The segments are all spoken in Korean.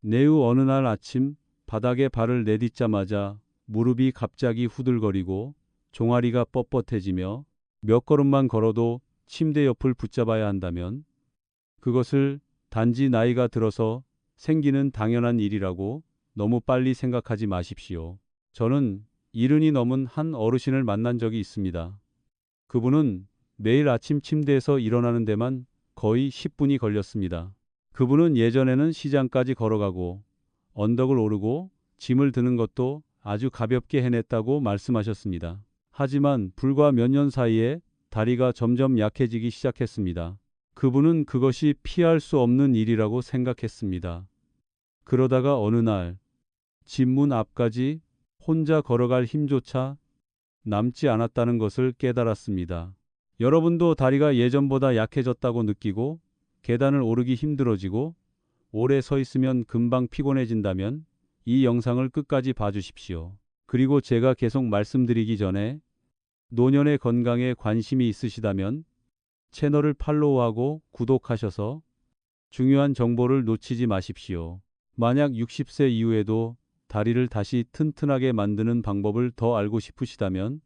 내후 어느 날 아침 바닥에 발을 내딛자마자 무릎이 갑자기 후들거리고 종아리가 뻣뻣해지며 몇 걸음만 걸어도 침대 옆을 붙잡아야 한다면 그것을 단지 나이가 들어서 생기는 당연한 일이라고 너무 빨리 생각하지 마십시오. 저는 70이 넘은 한 어르신을 만난 적이 있습니다. 그분은 매일 아침 침대에서 일어나는 데만 거의 10분이 걸렸습니다. 그분은 예전에는 시장까지 걸어가고 언덕을 오르고 짐을 드는 것도 아주 가볍게 해냈다고 말씀하셨습니다. 하지만 불과 몇 년 사이에 다리가 점점 약해지기 시작했습니다. 그분은 그것이 피할 수 없는 일이라고 생각했습니다. 그러다가 어느 날 집 문 앞까지 혼자 걸어갈 힘조차 남지 않았다는 것을 깨달았습니다. 여러분도 다리가 예전보다 약해졌다고 느끼고 계단을 오르기 힘들어지고 오래 서 있으면 금방 피곤해진다면 이 영상을 끝까지 봐주십시오. 그리고 제가 계속 말씀드리기 전에 노년의 건강에 관심이 있으시다면 채널을 팔로우하고 구독하셔서 중요한 정보를 놓치지 마십시오. 만약 60세 이후에도 다리를 다시 튼튼하게 만드는 방법을 더 알고 싶으시다면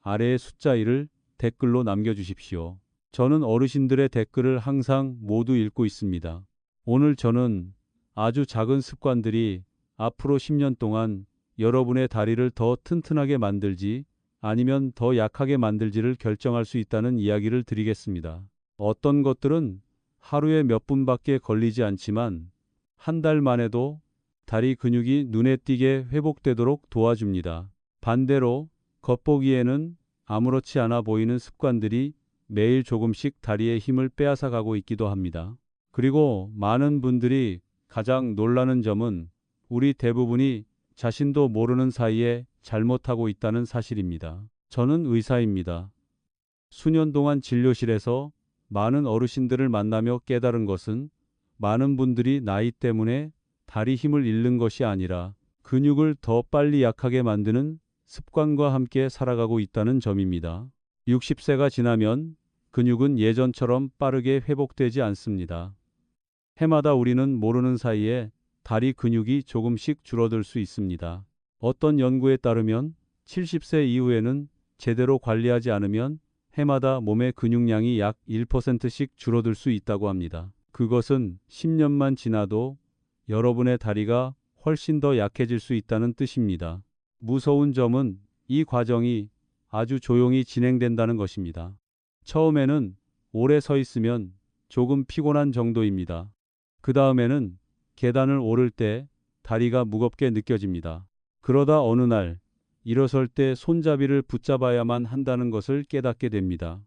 아래의 숫자 1을 댓글로 남겨주십시오. 저는 어르신들의 댓글을 항상 모두 읽고 있습니다. 오늘 저는 아주 작은 습관들이 앞으로 10년 동안 여러분의 다리를 더 튼튼하게 만들지 아니면 더 약하게 만들지를 결정할 수 있다는 이야기를 드리겠습니다. 어떤 것들은 하루에 몇 분밖에 걸리지 않지만 한 달 만에도 다리 근육이 눈에 띄게 회복되도록 도와줍니다. 반대로 겉보기에는 아무렇지 않아 보이는 습관들이 매일 조금씩 다리의 힘을 빼앗아 가고 있기도 합니다. 그리고 많은 분들이 가장 놀라는 점은 우리 대부분이 자신도 모르는 사이에 잘못하고 있다는 사실입니다. 저는 의사입니다. 수년 동안 진료실에서 많은 어르신들을 만나며 깨달은 것은 많은 분들이 나이 때문에 다리 힘을 잃는 것이 아니라 근육을 더 빨리 약하게 만드는 습관과 함께 살아가고 있다는 점입니다. 60세가 지나면 근육은 예전처럼 빠르게 회복되지 않습니다. 해마다 우리는 모르는 사이에 다리 근육이 조금씩 줄어들 수 있습니다. 어떤 연구에 따르면 70세 이후에는 제대로 관리하지 않으면 해마다 몸의 근육량이 약 1%씩 줄어들 수 있다고 합니다. 그것은 10년만 지나도 여러분의 다리가 훨씬 더 약해질 수 있다는 뜻입니다. 무서운 점은 이 과정이 아주 조용히 진행된다는 것입니다. 처음에는 오래 서 있으면 조금 피곤한 정도입니다. 그 다음에는 계단을 오를 때 다리가 무겁게 느껴집니다. 그러다 어느 날 일어설 때 손잡이를 붙잡아야만 한다는 것을 깨닫게 됩니다.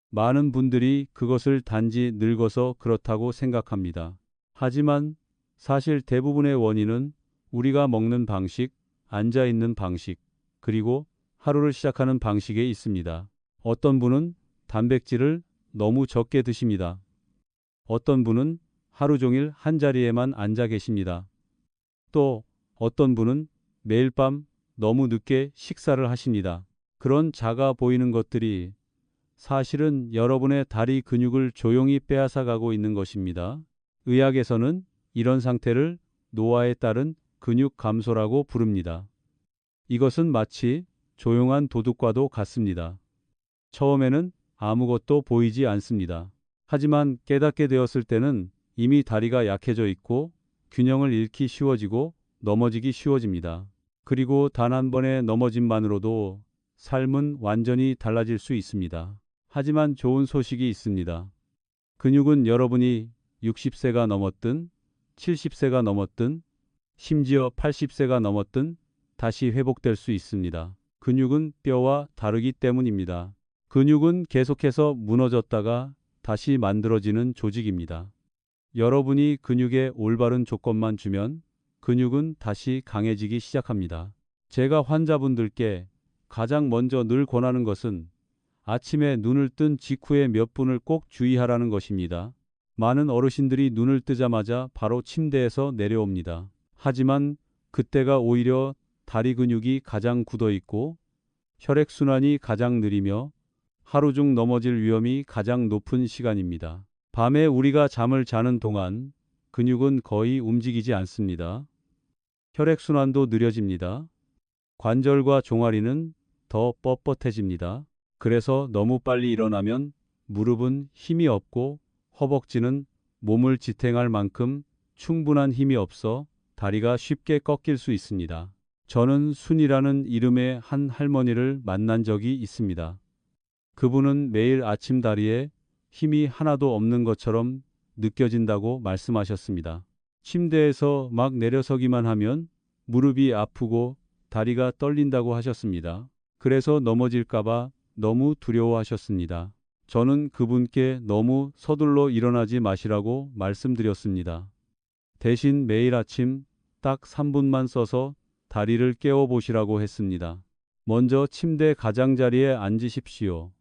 많은 분들이 그것을 단지 늙어서 그렇다고 생각합니다. 하지만 사실 대부분의 원인은 우리가 먹는 방식, 앉아 있는 방식, 그리고 하루를 시작하는 방식에 있습니다. 어떤 분은 단백질을 너무 적게 드십니다. 어떤 분은 하루 종일 한 자리에만 앉아 계십니다. 또 어떤 분은 매일 밤 너무 늦게 식사를 하십니다. 그런 작아 보이는 것들이 사실은 여러분의 다리 근육을 조용히 빼앗아 가고 있는 것입니다. 의학에서는 이런 상태를 노화에 따른 근육 감소라고 부릅니다. 이것은 마치 조용한 도둑과도 같습니다. 처음에는 아무것도 보이지 않습니다. 하지만 깨닫게 되었을 때는 이미 다리가 약해져 있고 균형을 잃기 쉬워지고 넘어지기 쉬워집니다. 그리고 단 한 번의 넘어짐만으로도 삶은 완전히 달라질 수 있습니다. 하지만 좋은 소식이 있습니다. 근육은 여러분이 60세가 넘었든 70세가 넘었든 심지어 80세가 넘었든 다시 회복될 수 있습니다. 근육은 뼈와 다르기 때문입니다. 근육은 계속해서 무너졌다가 다시 만들어지는 조직입니다. 여러분이 근육에 올바른 조건만 주면 근육은 다시 강해지기 시작합니다. 제가 환자분들께 가장 먼저 늘 권하는 것은 아침에 눈을 뜬 직후에 몇 분을 꼭 주의하라는 것입니다. 많은 어르신들이 눈을 뜨자마자 바로 침대에서 내려옵니다. 하지만 그때가 오히려 다리 근육이 가장 굳어 있고 혈액순환이 가장 느리며 하루 중 넘어질 위험이 가장 높은 시간입니다. 밤에 우리가 잠을 자는 동안 근육은 거의 움직이지 않습니다. 혈액순환도 느려집니다. 관절과 종아리는 더 뻣뻣해집니다. 그래서 너무 빨리 일어나면 무릎은 힘이 없고 허벅지는 몸을 지탱할 만큼 충분한 힘이 없어 다리가 쉽게 꺾일 수 있습니다. 저는 순이라는 이름의 한 할머니를 만난 적이 있습니다. 그분은 매일 아침 다리에 힘이 하나도 없는 것처럼 느껴진다고 말씀하셨습니다. 침대에서 막 내려서기만 하면 무릎이 아프고 다리가 떨린다고 하셨습니다. 그래서 넘어질까봐 너무 두려워하셨습니다. 저는 그분께 너무 서둘러 일어나지 마시라고 말씀드렸습니다. 대신 매일 아침 딱 3분만 써서 다리를 깨워 보시라고 했습니다. 먼저 침대 가장자리에 앉으십시오.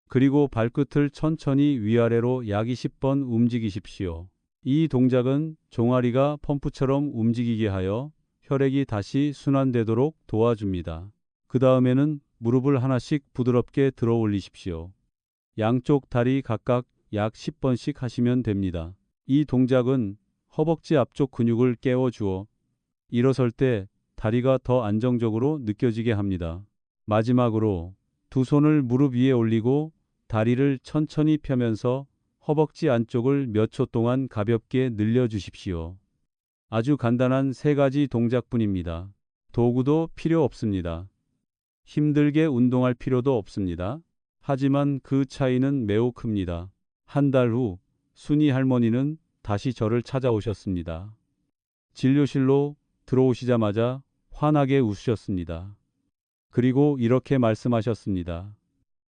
그리고 발끝을 천천히 위아래로 약 20번 움직이십시오. 이 동작은 종아리가 펌프처럼 움직이게 하여 혈액이 다시 순환되도록 도와줍니다. 그 다음에는 무릎을 하나씩 부드럽게 들어 올리십시오. 양쪽 다리 각각 약 10번씩 하시면 됩니다. 이 동작은 허벅지 앞쪽 근육을 깨워주어 일어설 때 다리가 더 안정적으로 느껴지게 합니다. 마지막으로 두 손을 무릎 위에 올리고 다리를 천천히 펴면서 허벅지 안쪽을 몇 초 동안 가볍게 늘려주십시오. 아주 간단한 세 가지 동작뿐입니다. 도구도 필요 없습니다. 힘들게 운동할 필요도 없습니다. 하지만 그 차이는 매우 큽니다. 한 달 후 순이 할머니는 다시 저를 찾아오셨습니다. 진료실로 들어오시자마자 환하게 웃으셨습니다. 그리고 이렇게 말씀하셨습니다.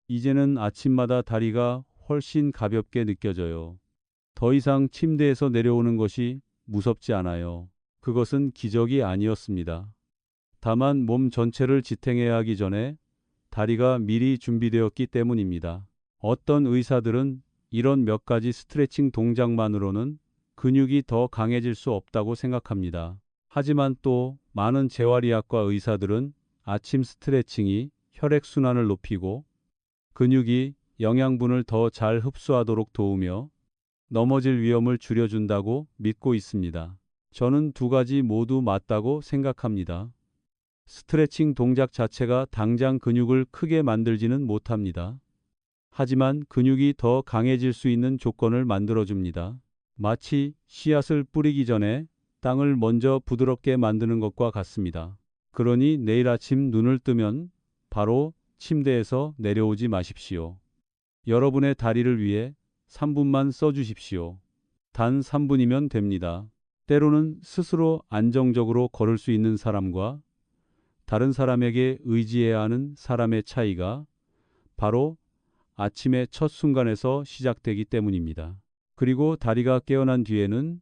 이제는 아침마다 다리가 훨씬 가볍게 느껴져요. 더 이상 침대에서 내려오는 것이 무섭지 않아요. 그것은 기적이 아니었습니다. 다만 몸 전체를 지탱해야 하기 전에 다리가 미리 준비되었기 때문입니다. 어떤 의사들은 이런 몇 가지 스트레칭 동작만으로는 근육이 더 강해질 수 없다고 생각합니다. 하지만 또 많은 재활의학과 의사들은 아침 스트레칭이 혈액순환을 높이고 근육이 영양분을 더 잘 흡수하도록 도우며 넘어질 위험을 줄여준다고 믿고 있습니다. 저는 두 가지 모두 맞다고 생각합니다. 스트레칭 동작 자체가 당장 근육을 크게 만들지는 못합니다. 하지만 근육이 더 강해질 수 있는 조건을 만들어줍니다. 마치 씨앗을 뿌리기 전에 땅을 먼저 부드럽게 만드는 것과 같습니다. 그러니 내일 아침 눈을 뜨면 바로 침대에서 내려오지 마십시오. 여러분의 다리를 위해 3분만 써주십시오. 단 3분이면 됩니다. 때로는 스스로 안정적으로 걸을 수 있는 사람과 다른 사람에게 의지해야 하는 사람의 차이가 바로 아침의 첫 순간에서 시작되기 때문입니다. 그리고 다리가 깨어난 뒤에는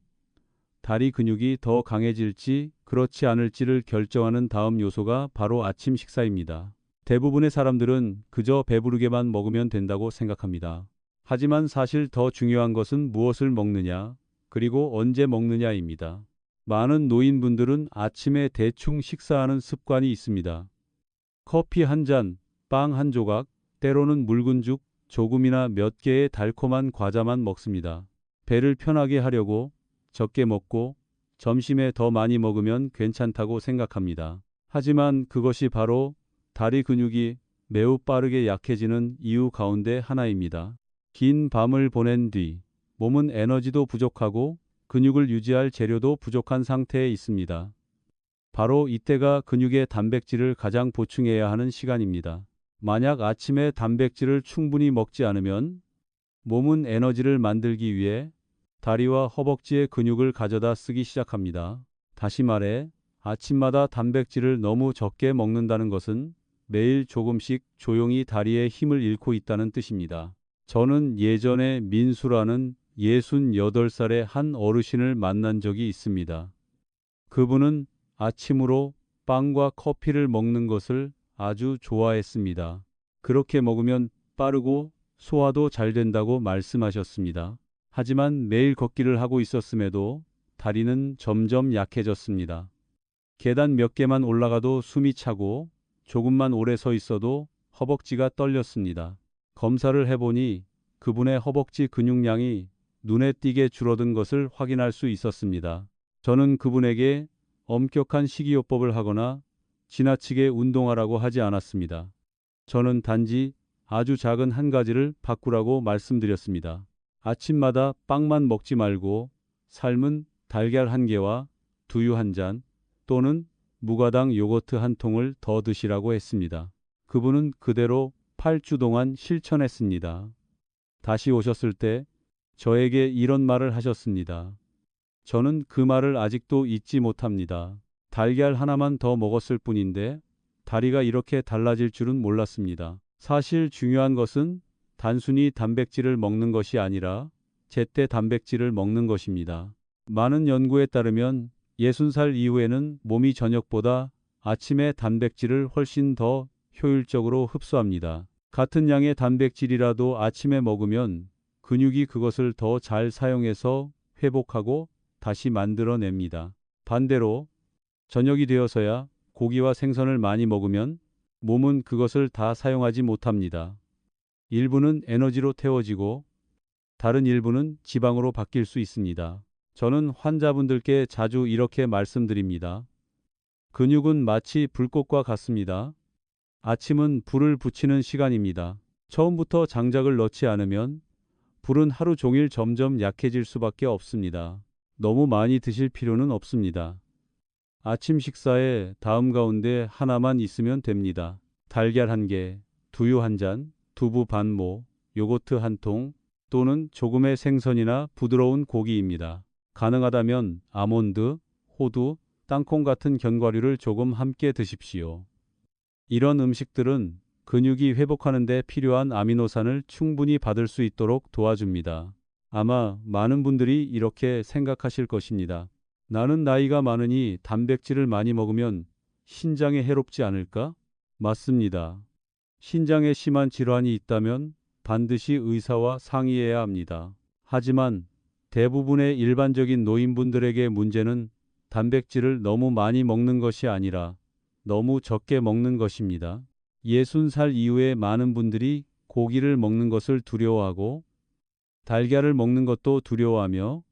다리 근육이 더 강해질지 그렇지 않을지를 결정하는 다음 요소가 바로 아침 식사입니다. 대부분의 사람들은 그저 배부르게만 먹으면 된다고 생각합니다. 하지만 사실 더 중요한 것은 무엇을 먹느냐, 그리고 언제 먹느냐입니다. 많은 노인분들은 아침에 대충 식사하는 습관이 있습니다. 커피 한 잔, 빵 한 조각, 때로는 묽은 죽, 조금이나 몇 개의 달콤한 과자만 먹습니다. 배를 편하게 하려고 적게 먹고 점심에 더 많이 먹으면 괜찮다고 생각합니다. 하지만 그것이 바로 다리 근육이 매우 빠르게 약해지는 이유 가운데 하나입니다. 긴 밤을 보낸 뒤 몸은 에너지도 부족하고 근육을 유지할 재료도 부족한 상태에 있습니다. 바로 이때가 근육의 단백질을 가장 보충해야 하는 시간입니다. 만약 아침에 단백질을 충분히 먹지 않으면 몸은 에너지를 만들기 위해 다리와 허벅지의 근육을 가져다 쓰기 시작합니다. 다시 말해, 아침마다 단백질을 너무 적게 먹는다는 것은 매일 조금씩 조용히 다리에 힘을 잃고 있다는 뜻입니다. 저는 예전에 민수라는 68살의 한 어르신을 만난 적이 있습니다. 그분은 아침으로 빵과 커피를 먹는 것을 아주 좋아했습니다. 그렇게 먹으면 빠르고 소화도 잘 된다고 말씀하셨습니다. 하지만 매일 걷기를 하고 있었음에도 다리는 점점 약해졌습니다. 계단 몇 개만 올라가도 숨이 차고 조금만 오래 서 있어도 허벅지가 떨렸습니다. 검사를 해보니 그분의 허벅지 근육량이 눈에 띄게 줄어든 것을 확인할 수 있었습니다. 저는 그분에게 엄격한 식이요법을 하거나 지나치게 운동하라고 하지 않았습니다. 저는 단지 아주 작은 한 가지를 바꾸라고 말씀드렸습니다. 아침마다 빵만 먹지 말고 삶은 달걀 한 개와 두유 한 잔 또는 무가당 요거트 한 통을 더 드시라고 했습니다. 그분은 그대로 8주 동안 실천했습니다. 다시 오셨을 때 저에게 이런 말을 하셨습니다. 저는 그 말을 아직도 잊지 못합니다. 달걀 하나만 더 먹었을 뿐인데 다리가 이렇게 달라질 줄은 몰랐습니다. 사실 중요한 것은 단순히 단백질을 먹는 것이 아니라 제때 단백질을 먹는 것입니다. 많은 연구에 따르면 60살 이후에는 몸이 저녁보다 아침에 단백질을 훨씬 더 효율적으로 흡수합니다. 같은 양의 단백질이라도 아침에 먹으면 근육이 그것을 더 잘 사용해서 회복하고 다시 만들어냅니다. 반대로 저녁이 되어서야 고기와 생선을 많이 먹으면 몸은 그것을 다 사용하지 못합니다. 일부는 에너지로 태워지고 다른 일부는 지방으로 바뀔 수 있습니다. 저는 환자분들께 자주 이렇게 말씀드립니다. 근육은 마치 불꽃과 같습니다. 아침은 불을 붙이는 시간입니다. 처음부터 장작을 넣지 않으면 불은 하루 종일 점점 약해질 수밖에 없습니다. 너무 많이 드실 필요는 없습니다. 아침 식사에 다음 가운데 하나만 있으면 됩니다. 달걀 한 개, 두유 한 잔, 두부 반모, 요거트 한 통, 또는 조금의 생선이나 부드러운 고기입니다. 가능하다면 아몬드, 호두, 땅콩 같은 견과류를 조금 함께 드십시오. 이런 음식들은 근육이 회복하는 데 필요한 아미노산을 충분히 받을 수 있도록 도와줍니다. 아마 많은 분들이 이렇게 생각하실 것입니다. 나는 나이가 많으니 단백질을 많이 먹으면 신장에 해롭지 않을까? 맞습니다. 신장에 심한 질환이 있다면 반드시 의사와 상의해야 합니다. 하지만 대부분의 일반적인 노인분들에게 문제는 단백질을 너무 많이 먹는 것이 아니라 너무 적게 먹는 것입니다. 60살 이후에 많은 분들이 고기를 먹는 것을 두려워하고 달걀을 먹는 것도 두려워하며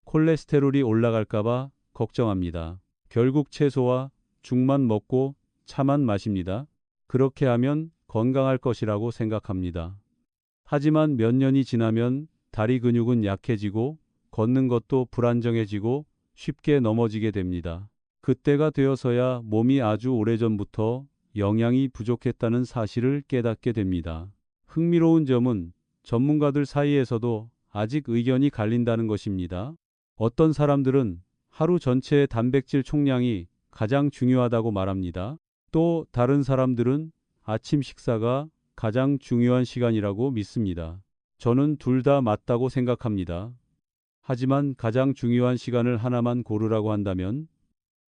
콜레스테롤이 올라갈까봐 걱정합니다. 결국 채소와 죽만 먹고 차만 마십니다. 그렇게 하면 건강할 것이라고 생각합니다. 하지만 몇 년이 지나면 다리 근육은 약해지고 걷는 것도 불안정해지고 쉽게 넘어지게 됩니다. 그때가 되어서야 몸이 아주 오래전부터 영양이 부족했다는 사실을 깨닫게 됩니다. 흥미로운 점은 전문가들 사이에서도 아직 의견이 갈린다는 것입니다. 어떤 사람들은 하루 전체의 단백질 총량이 가장 중요하다고 말합니다. 또 다른 사람들은 아침 식사가 가장 중요한 시간이라고 믿습니다. 저는 둘 다 맞다고 생각합니다. 하지만 가장 중요한 시간을 하나만 고르라고 한다면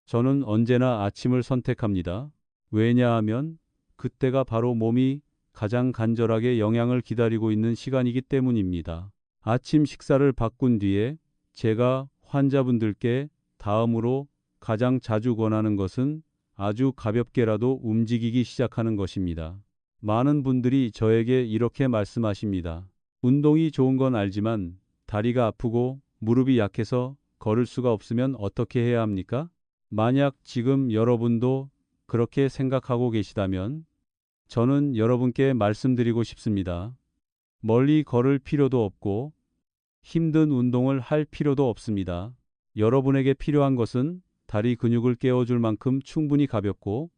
저는 언제나 아침을 선택합니다. 왜냐하면 그때가 바로 몸이 가장 간절하게 영양을 기다리고 있는 시간이기 때문입니다. 아침 식사를 바꾼 뒤에 제가 환자분들께 다음으로 가장 자주 권하는 것은 아주 가볍게라도 움직이기 시작하는 것입니다. 많은 분들이 저에게 이렇게 말씀하십니다. 운동이 좋은 건 알지만 다리가 아프고 무릎이 약해서 걸을 수가 없으면 어떻게 해야 합니까? 만약 지금 여러분도 그렇게 생각하고 계시다면 저는 여러분께 말씀드리고 싶습니다. 멀리 걸을 필요도 없고 힘든 운동을 할 필요도 없습니다. 여러분에게 필요한 것은 다리 근육을 깨워줄 만큼 충분히 가볍고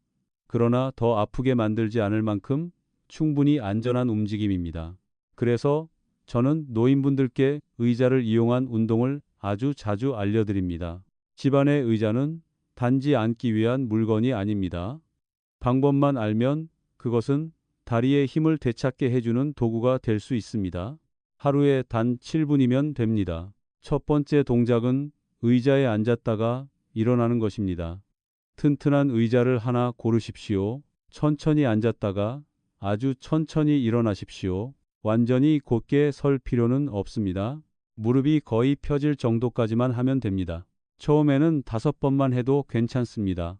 그러나 더 아프게 만들지 않을 만큼 충분히 안전한 움직임입니다. 그래서 저는 노인분들께 의자를 이용한 운동을 아주 자주 알려드립니다. 집안의 의자는 단지 앉기 위한 물건이 아닙니다. 방법만 알면 그것은 다리의 힘을 되찾게 해주는 도구가 될 수 있습니다. 하루에 단 7분이면 됩니다. 첫 번째 동작은 의자에 앉았다가 일어나는 것입니다. 튼튼한 의자를 하나 고르십시오. 천천히 앉았다가 아주 천천히 일어나십시오. 완전히 곧게 설 필요는 없습니다. 무릎이 거의 펴질 정도까지만 하면 됩니다. 처음에는 5번만 해도 괜찮습니다.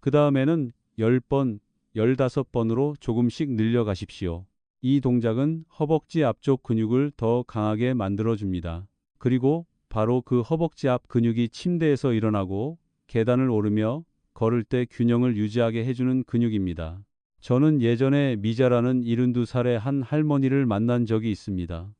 그 다음에는 10번, 15번으로 조금씩 늘려가십시오. 이 동작은 허벅지 앞쪽 근육을 더 강하게 만들어줍니다. 그리고 바로 그 허벅지 앞 근육이 침대에서 일어나고 계단을 오르며 걸을 때 균형을 유지하게 해주는 근육입니다. 저는 예전에 미자라는 72살의 한 할머니를 만난 적이 있습니다.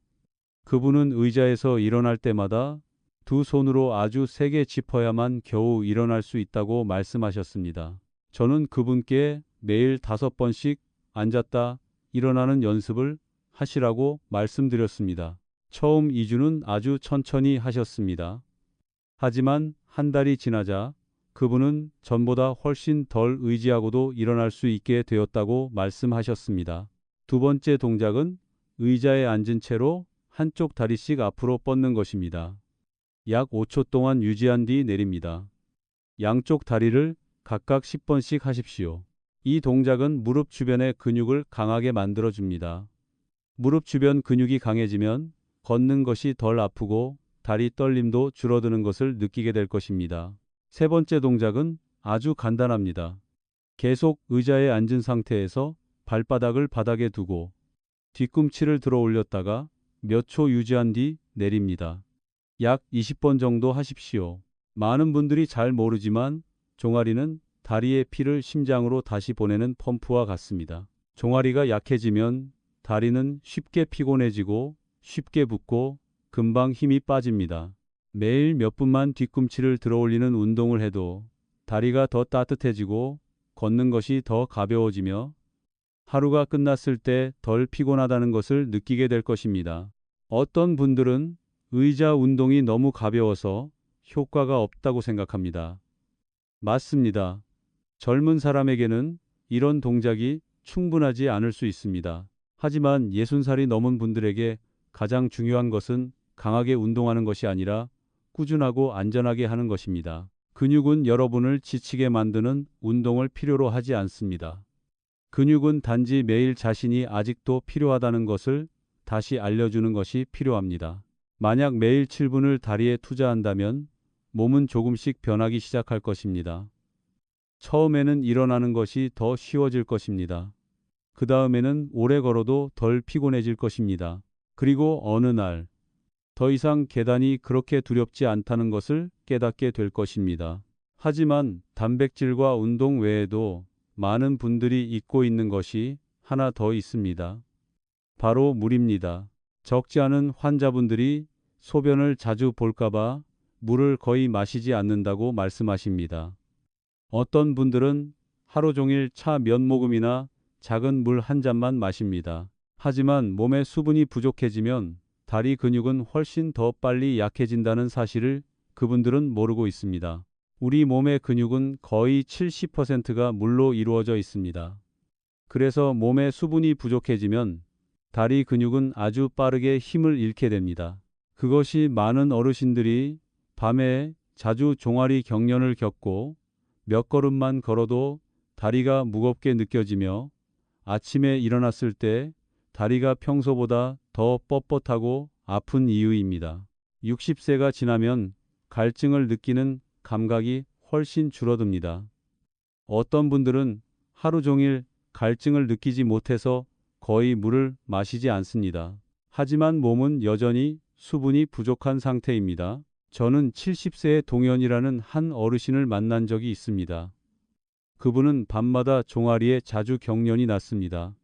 그분은 의자에서 일어날 때마다 두 손으로 아주 세게 짚어야만 겨우 일어날 수 있다고 말씀하셨습니다. 저는 그분께 매일 5번씩 앉았다 일어나는 연습을 하시라고 말씀드렸습니다. 처음 2주는 아주 천천히 하셨습니다. 하지만 한 달이 지나자 그분은 전보다 훨씬 덜 의지하고도 일어날 수 있게 되었다고 말씀하셨습니다. 두 번째 동작은 의자에 앉은 채로 한쪽 다리씩 앞으로 뻗는 것입니다. 약 5초 동안 유지한 뒤 내립니다. 양쪽 다리를 각각 10번씩 하십시오. 이 동작은 무릎 주변의 근육을 강하게 만들어줍니다. 무릎 주변 근육이 강해지면 걷는 것이 덜 아프고 다리 떨림도 줄어드는 것을 느끼게 될 것입니다. 세 번째 동작은 아주 간단합니다. 계속 의자에 앉은 상태에서 발바닥을 바닥에 두고 뒤꿈치를 들어 올렸다가 몇 초 유지한 뒤 내립니다. 약 20번 정도 하십시오. 많은 분들이 잘 모르지만 종아리는 다리의 피를 심장으로 다시 보내는 펌프와 같습니다. 종아리가 약해지면 다리는 쉽게 피곤해지고 쉽게 붓고 금방 힘이 빠집니다. 매일 몇 분만 뒤꿈치를 들어 올리는 운동을 해도 다리가 더 따뜻해지고 걷는 것이 더 가벼워지며 하루가 끝났을 때 덜 피곤하다는 것을 느끼게 될 것입니다. 어떤 분들은 의자 운동이 너무 가벼워서 효과가 없다고 생각합니다. 맞습니다. 젊은 사람에게는 이런 동작이 충분하지 않을 수 있습니다. 하지만 60살이 넘은 분들에게 가장 중요한 것은 강하게 운동하는 것이 아니라 꾸준하고 안전하게 하는 것입니다. 근육은 여러분을 지치게 만드는 운동을 필요로 하지 않습니다. 근육은 단지 매일 자신이 아직도 필요하다는 것을 다시 알려주는 것이 필요합니다. 만약 매일 7분을 다리에 투자한다면 몸은 조금씩 변하기 시작할 것입니다. 처음에는 일어나는 것이 더 쉬워질 것입니다. 그 다음에는 오래 걸어도 덜 피곤해질 것입니다. 그리고 어느 날 더 이상 계단이 그렇게 두렵지 않다는 것을 깨닫게 될 것입니다. 하지만 단백질과 운동 외에도 많은 분들이 잊고 있는 것이 하나 더 있습니다. 바로 물입니다. 적지 않은 환자분들이 소변을 자주 볼까봐 물을 거의 마시지 않는다고 말씀하십니다. 어떤 분들은 하루 종일 차 몇 모금이나 작은 물 한 잔만 마십니다. 하지만 몸에 수분이 부족해지면 다리 근육은 훨씬 더 빨리 약해진다는 사실을 그분들은 모르고 있습니다. 우리 몸의 근육은 거의 70%가 물로 이루어져 있습니다. 그래서 몸에 수분이 부족해지면 다리 근육은 아주 빠르게 힘을 잃게 됩니다. 그것이 많은 어르신들이 밤에 자주 종아리 경련을 겪고 몇 걸음만 걸어도 다리가 무겁게 느껴지며 아침에 일어났을 때 다리가 평소보다 더 뻣뻣하고 아픈 이유입니다. 60세가 지나면 갈증을 느끼는 감각이 훨씬 줄어듭니다. 어떤 분들은 하루 종일 갈증을 느끼지 못해서 거의 물을 마시지 않습니다. 하지만 몸은 여전히 수분이 부족한 상태입니다. 저는 70세의 동현이라는 한 어르신을 만난 적이 있습니다. 그분은 밤마다 종아리에 자주 경련이 났습니다.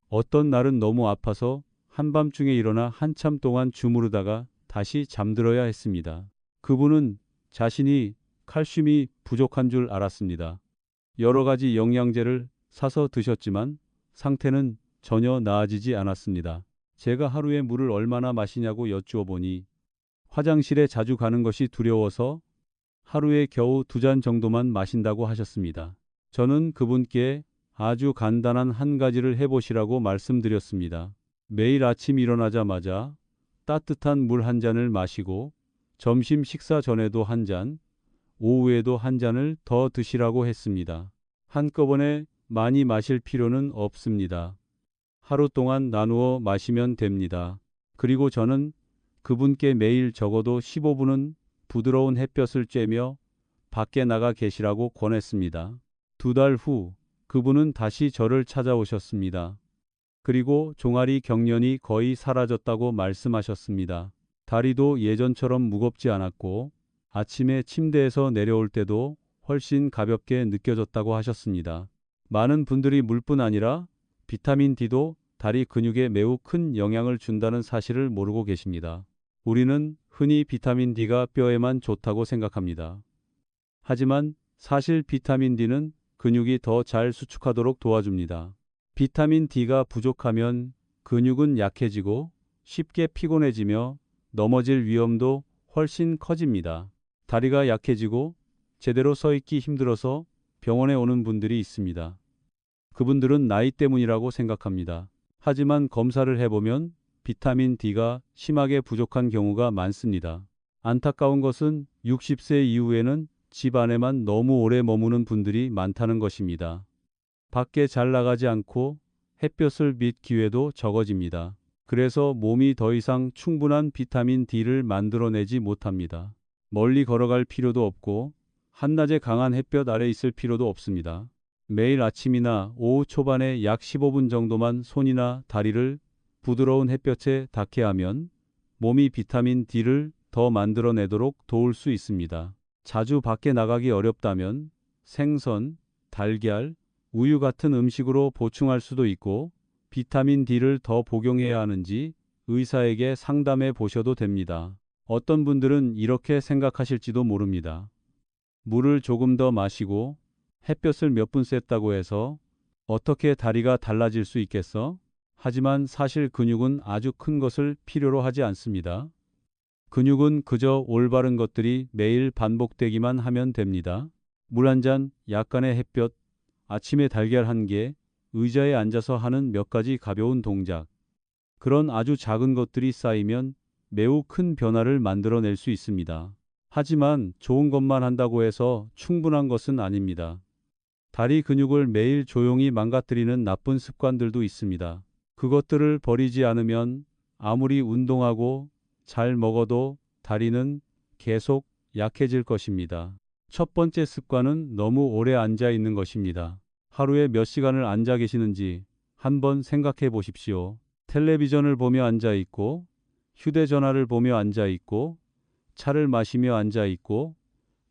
어떤 날은 너무 아파서 한밤중에 일어나 한참 동안 주무르다가 다시 잠들어야 했습니다. 그분은 자신이 칼슘이 부족한 줄 알았습니다. 여러 가지 영양제를 사서 드셨지만 상태는 전혀 나아지지 않았습니다. 제가 하루에 물을 얼마나 마시냐고 여쭈어 보니 화장실에 자주 가는 것이 두려워서 하루에 겨우 2잔 정도만 마신다고 하셨습니다. 저는 그분께 아주 간단한 한 가지를 해보시라고 말씀드렸습니다. 매일 아침 일어나자마자 따뜻한 물 한 잔을 마시고 점심 식사 전에도 한 잔, 오후에도 한 잔을 더 드시라고 했습니다. 한꺼번에 많이 마실 필요는 없습니다. 하루 동안 나누어 마시면 됩니다. 그리고 저는 그분께 매일 적어도 15분은 부드러운 햇볕을 쬐며 밖에 나가 계시라고 권했습니다. 2달 후 그분은 다시 저를 찾아오셨습니다. 그리고 종아리 경련이 거의 사라졌다고 말씀하셨습니다. 다리도 예전처럼 무겁지 않았고 아침에 침대에서 내려올 때도 훨씬 가볍게 느껴졌다고 하셨습니다. 많은 분들이 물뿐 아니라 비타민 D도 다리 근육에 매우 큰 영향을 준다는 사실을 모르고 계십니다. 우리는 흔히 비타민 D가 뼈에만 좋다고 생각합니다. 하지만 사실 비타민 D는 근육이 더 잘 수축하도록 도와줍니다. 비타민 D가 부족하면 근육은 약해지고 쉽게 피곤해지며 넘어질 위험도 훨씬 커집니다. 다리가 약해지고 제대로 서 있기 힘들어서 병원에 오는 분들이 있습니다. 그분들은 나이 때문이라고 생각합니다. 하지만 검사를 해보면 비타민 D가 심하게 부족한 경우가 많습니다. 안타까운 것은 60세 이후에는 집 안에만 너무 오래 머무는 분들이 많다는 것입니다. 밖에 잘 나가지 않고 햇볕을 빛 기회도 적어집니다. 그래서 몸이 더 이상 충분한 비타민 D를 만들어내지 못합니다. 멀리 걸어갈 필요도 없고 한낮에 강한 햇볕 아래 있을 필요도 없습니다. 매일 아침이나 오후 초반에 약 15분 정도만 손이나 다리를 부드러운 햇볕에 닿게 하면 몸이 비타민 D를 더 만들어내도록 도울 수 있습니다. 자주 밖에 나가기 어렵다면 생선, 달걀, 우유 같은 음식으로 보충할 수도 있고 비타민 D를 더 복용해야 하는지 의사에게 상담해 보셔도 됩니다. 어떤 분들은 이렇게 생각하실지도 모릅니다. 물을 조금 더 마시고 햇볕을 몇 분 쐈다고 해서 어떻게 다리가 달라질 수 있겠어? 하지만 사실 근육은 아주 큰 것을 필요로 하지 않습니다. 근육은 그저 올바른 것들이 매일 반복되기만 하면 됩니다. 물 한 잔, 약간의 햇볕, 아침에 달걀 한 개, 의자에 앉아서 하는 몇 가지 가벼운 동작. 그런 아주 작은 것들이 쌓이면 매우 큰 변화를 만들어낼 수 있습니다. 하지만 좋은 것만 한다고 해서 충분한 것은 아닙니다. 다리 근육을 매일 조용히 망가뜨리는 나쁜 습관들도 있습니다. 그것들을 버리지 않으면 아무리 운동하고 잘 먹어도 다리는 계속 약해질 것입니다. 첫 번째 습관은 너무 오래 앉아 있는 것입니다. 하루에 몇 시간을 앉아 계시는지 한번 생각해 보십시오. 텔레비전을 보며 앉아 있고, 휴대전화를 보며 앉아 있고, 차를 마시며 앉아 있고,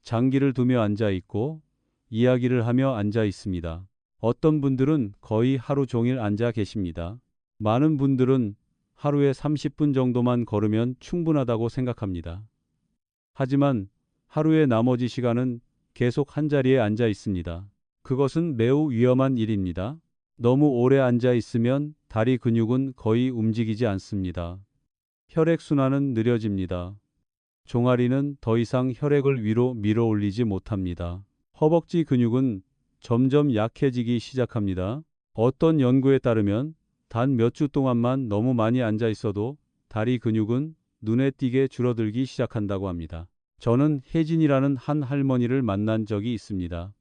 장기를 두며 앉아 있고, 이야기를 하며 앉아 있습니다. 어떤 분들은 거의 하루 종일 앉아 계십니다. 많은 분들은 하루에 30분 정도만 걸으면 충분하다고 생각합니다. 하지만 하루의 나머지 시간은 계속 한자리에 앉아 있습니다. 그것은 매우 위험한 일입니다. 너무 오래 앉아 있으면 다리 근육은 거의 움직이지 않습니다. 혈액순환은 느려집니다. 종아리는 더 이상 혈액을 위로 밀어 올리지 못합니다. 허벅지 근육은 점점 약해지기 시작합니다. 어떤 연구에 따르면 단 몇 주 동안만 너무 많이 앉아 있어도 다리 근육은 눈에 띄게 줄어들기 시작한다고 합니다. 저는 혜진이라는 한 할머니를 만난 적이 있습니다.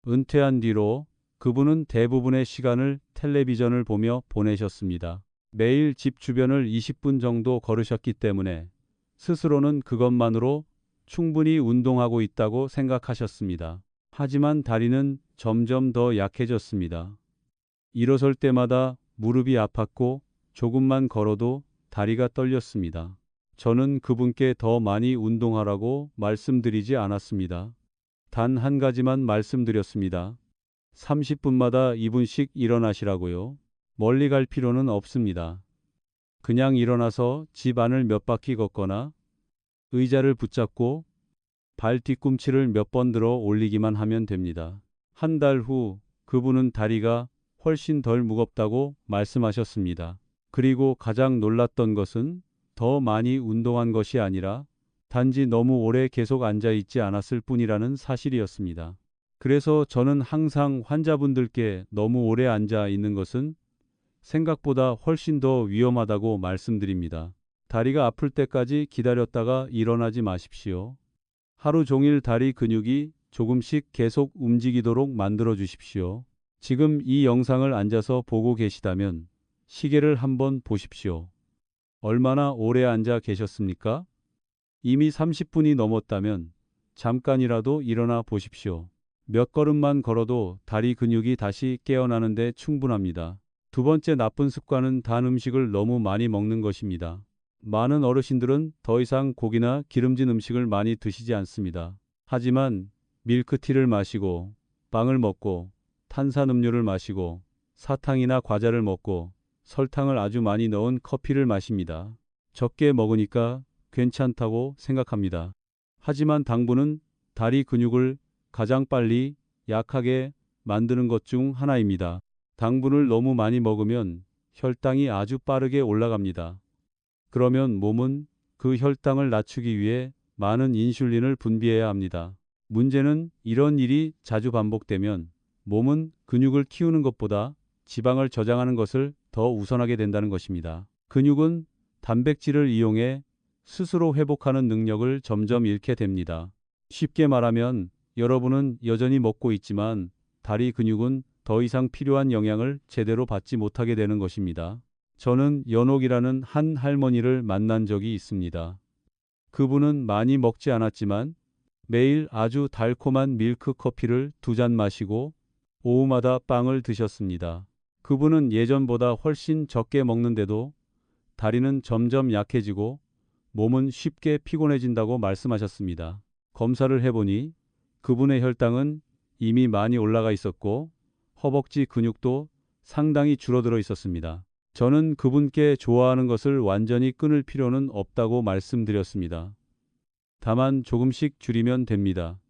은퇴한 뒤로 그분은 대부분의 시간을 텔레비전을 보며 보내셨습니다. 매일 집 주변을 20분 정도 걸으셨기 때문에 스스로는 그것만으로 충분히 운동하고 있다고 생각하셨습니다. 하지만 다리는 점점 더 약해졌습니다. 일어설 때마다 무릎이 아팠고 조금만 걸어도 다리가 떨렸습니다. 저는 그분께 더 많이 운동하라고 말씀드리지 않았습니다. 단 한 가지만 말씀드렸습니다. 30분마다 2분씩 일어나시라고요. 멀리 갈 필요는 없습니다. 그냥 일어나서 집 안을 몇 바퀴 걷거나 의자를 붙잡고 발 뒤꿈치를 몇 번 들어 올리기만 하면 됩니다. 한 달 후 그분은 다리가 훨씬 덜 무겁다고 말씀하셨습니다. 그리고 가장 놀랐던 것은 더 많이 운동한 것이 아니라 단지 너무 오래 계속 앉아 있지 않았을 뿐이라는 사실이었습니다. 그래서 저는 항상 환자분들께 너무 오래 앉아 있는 것은 생각보다 훨씬 더 위험하다고 말씀드립니다. 다리가 아플 때까지 기다렸다가 일어나지 마십시오. 하루 종일 다리 근육이 조금씩 계속 움직이도록 만들어 주십시오. 지금 이 영상을 앉아서 보고 계시다면 시계를 한번 보십시오. 얼마나 오래 앉아 계셨습니까? 이미 30분이 넘었다면 잠깐이라도 일어나 보십시오. 몇 걸음만 걸어도 다리 근육이 다시 깨어나는데 충분합니다. 두 번째 나쁜 습관은 단 음식을 너무 많이 먹는 것입니다. 많은 어르신들은 더 이상 고기나 기름진 음식을 많이 드시지 않습니다. 하지만 밀크티를 마시고 빵을 먹고 탄산음료를 마시고 사탕이나 과자를 먹고 설탕을 아주 많이 넣은 커피를 마십니다. 적게 먹으니까 괜찮다고 생각합니다. 하지만 당분은 다리 근육을 가장 빨리 약하게 만드는 것 중 하나입니다. 당분을 너무 많이 먹으면 혈당이 아주 빠르게 올라갑니다. 그러면 몸은 그 혈당을 낮추기 위해 많은 인슐린을 분비해야 합니다. 문제는 이런 일이 자주 반복되면 몸은 근육을 키우는 것보다 지방을 저장하는 것을 더 우선하게 된다는 것입니다. 근육은 단백질을 이용해 스스로 회복하는 능력을 점점 잃게 됩니다. 쉽게 말하면 여러분은 여전히 먹고 있지만 다리 근육은 더 이상 필요한 영양을 제대로 받지 못하게 되는 것입니다. 저는 연옥이라는 한 할머니를 만난 적이 있습니다. 그분은 많이 먹지 않았지만 매일 아주 달콤한 밀크 커피를 2잔 마시고 오후마다 빵을 드셨습니다. 그분은 예전보다 훨씬 적게 먹는데도 다리는 점점 약해지고 몸은 쉽게 피곤해진다고 말씀하셨습니다. 검사를 해보니 그분의 혈당은 이미 많이 올라가 있었고 허벅지 근육도 상당히 줄어들어 있었습니다. 저는 그분께 좋아하는 것을 완전히 끊을 필요는 없다고 말씀드렸습니다. 다만 조금씩 줄이면 됩니다.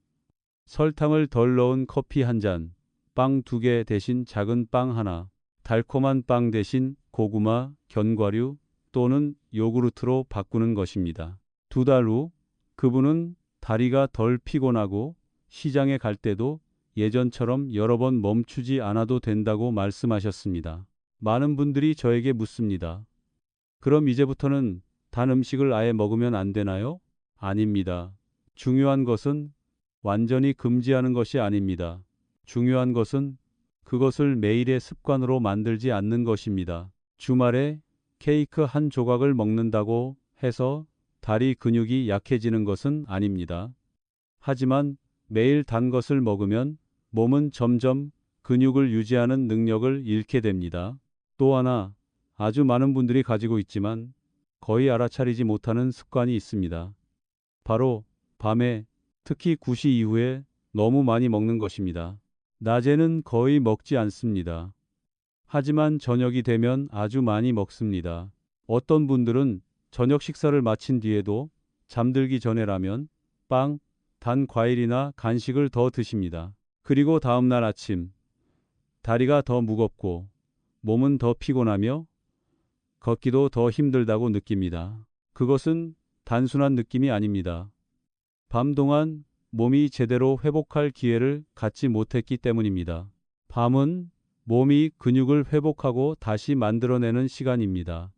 설탕을 덜 넣은 커피 한 잔, 빵 2개 대신 작은 빵 하나, 달콤한 빵 대신 고구마, 견과류 또는 요구르트로 바꾸는 것입니다. 2달 후 그분은 다리가 덜 피곤하고 시장에 갈 때도 예전처럼 여러 번 멈추지 않아도 된다고 말씀하셨습니다. 많은 분들이 저에게 묻습니다. 그럼 이제부터는 단 음식을 아예 먹으면 안 되나요? 아닙니다. 중요한 것은 완전히 금지하는 것이 아닙니다. 중요한 것은 그것을 매일의 습관으로 만들지 않는 것입니다. 주말에 케이크 한 조각을 먹는다고 해서 다리 근육이 약해지는 것은 아닙니다. 하지만 매일 단 것을 먹으면 몸은 점점 근육을 유지하는 능력을 잃게 됩니다. 또 하나, 아주 많은 분들이 가지고 있지만 거의 알아차리지 못하는 습관이 있습니다. 바로 밤에, 특히 9시 이후에 너무 많이 먹는 것입니다. 낮에는 거의 먹지 않습니다. 하지만 저녁이 되면 아주 많이 먹습니다. 어떤 분들은 저녁 식사를 마친 뒤에도 잠들기 전에 라면, 빵, 단 과일이나 간식을 더 드십니다. 그리고 다음날 아침, 다리가 더 무겁고 몸은 더 피곤하며 걷기도 더 힘들다고 느낍니다. 그것은 단순한 느낌이 아닙니다. 밤 동안 몸이 제대로 회복할 기회를 갖지 못했기 때문입니다. 밤은 몸이 근육을 회복하고 다시 만들어내는 시간입니다.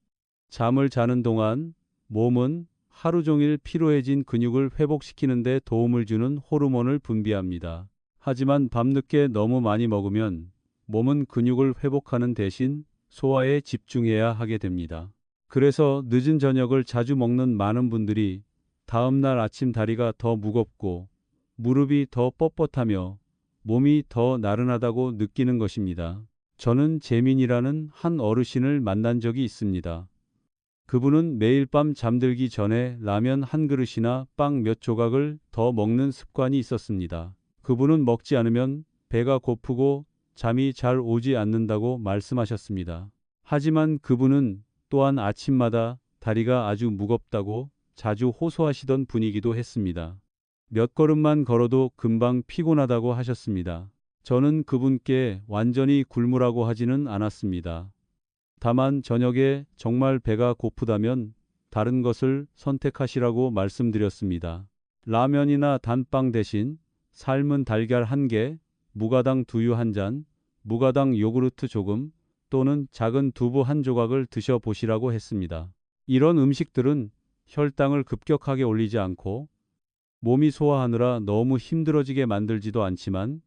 잠을 자는 동안 몸은 하루 종일 피로해진 근육을 회복시키는 데 도움을 주는 호르몬을 분비합니다. 하지만 밤늦게 너무 많이 먹으면 몸은 근육을 회복하는 대신 소화에 집중해야 하게 됩니다. 그래서 늦은 저녁을 자주 먹는 많은 분들이 다음날 아침 다리가 더 무겁고 무릎이 더 뻣뻣하며 몸이 더 나른하다고 느끼는 것입니다. 저는 재민이라는 한 어르신을 만난 적이 있습니다. 그분은 매일 밤 잠들기 전에 라면 한 그릇이나 빵 몇 조각을 더 먹는 습관이 있었습니다. 그분은 먹지 않으면 배가 고프고 잠이 잘 오지 않는다고 말씀하셨습니다. 하지만 그분은 또한 아침마다 다리가 아주 무겁다고 자주 호소하시던 분이기도 했습니다. 몇 걸음만 걸어도 금방 피곤하다고 하셨습니다. 저는 그분께 완전히 굶으라고 하지는 않았습니다. 다만 저녁에 정말 배가 고프다면 다른 것을 선택하시라고 말씀드렸습니다. 라면이나 단빵 대신 삶은 달걀 1개, 무가당 두유 1잔, 무가당 요구르트 조금 또는 작은 두부 1조각을 드셔보시라고 했습니다. 이런 음식들은 혈당을 급격하게 올리지 않고 몸이 소화하느라 너무 힘들어지게 만들지도 않지만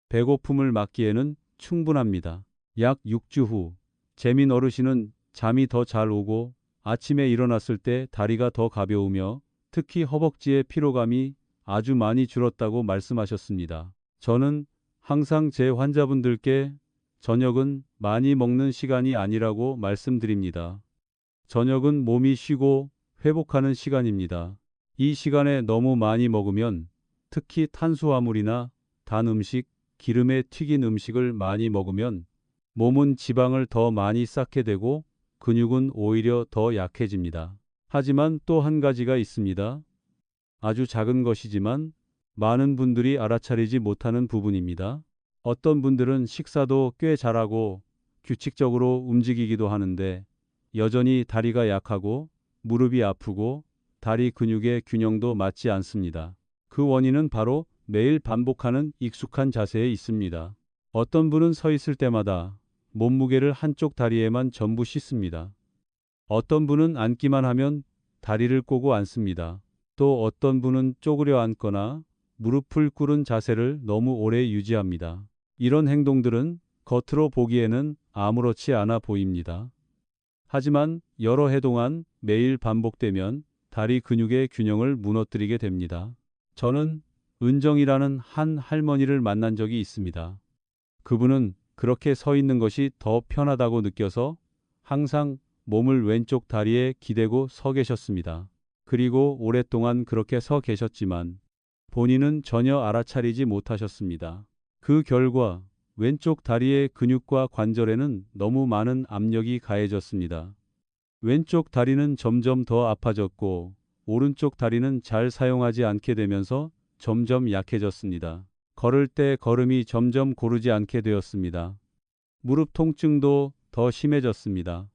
배고픔을 막기에는 충분합니다. 약 6주 후 재민 어르신은 잠이 더 잘 오고 아침에 일어났을 때 다리가 더 가벼우며 특히 허벅지의 피로감이 아주 많이 줄었다고 말씀하셨습니다. 저는 항상 제 환자분들께 저녁은 많이 먹는 시간이 아니라고 말씀드립니다. 저녁은 몸이 쉬고 회복하는 시간입니다. 이 시간에 너무 많이 먹으면 특히 탄수화물이나 단 음식, 기름에 튀긴 음식을 많이 먹으면 몸은 지방을 더 많이 쌓게 되고 근육은 오히려 더 약해집니다. 하지만 또 한 가지가 있습니다. 아주 작은 것이지만 많은 분들이 알아차리지 못하는 부분입니다. 어떤 분들은 식사도 꽤 잘하고 규칙적으로 움직이기도 하는데 여전히 다리가 약하고 무릎이 아프고 다리 근육의 균형도 맞지 않습니다. 그 원인은 바로 매일 반복하는 익숙한 자세에 있습니다. 어떤 분은 서 있을 때마다 몸무게를 한쪽 다리에만 전부 싣습니다. 어떤 분은 앉기만 하면 다리를 꼬고 앉습니다. 또 어떤 분은 쪼그려 앉거나 무릎을 꿇은 자세를 너무 오래 유지합니다. 이런 행동들은 겉으로 보기에는 아무렇지 않아 보입니다. 하지만 여러 해 동안 매일 반복되면 다리 근육의 균형을 무너뜨리게 됩니다. 저는 은정이라는 한 할머니를 만난 적이 있습니다. 그분은 그렇게 서 있는 것이 더 편하다고 느껴서 항상 몸을 왼쪽 다리에 기대고 서 계셨습니다. 그리고 오랫동안 그렇게 서 계셨지만 본인은 전혀 알아차리지 못하셨습니다. 그 결과 왼쪽 다리의 근육과 관절에는 너무 많은 압력이 가해졌습니다. 왼쪽 다리는 점점 더 아파졌고 오른쪽 다리는 잘 사용하지 않게 되면서 점점 약해졌습니다. 걸을 때 걸음이 점점 고르지 않게 되었습니다. 무릎 통증도 더 심해졌습니다.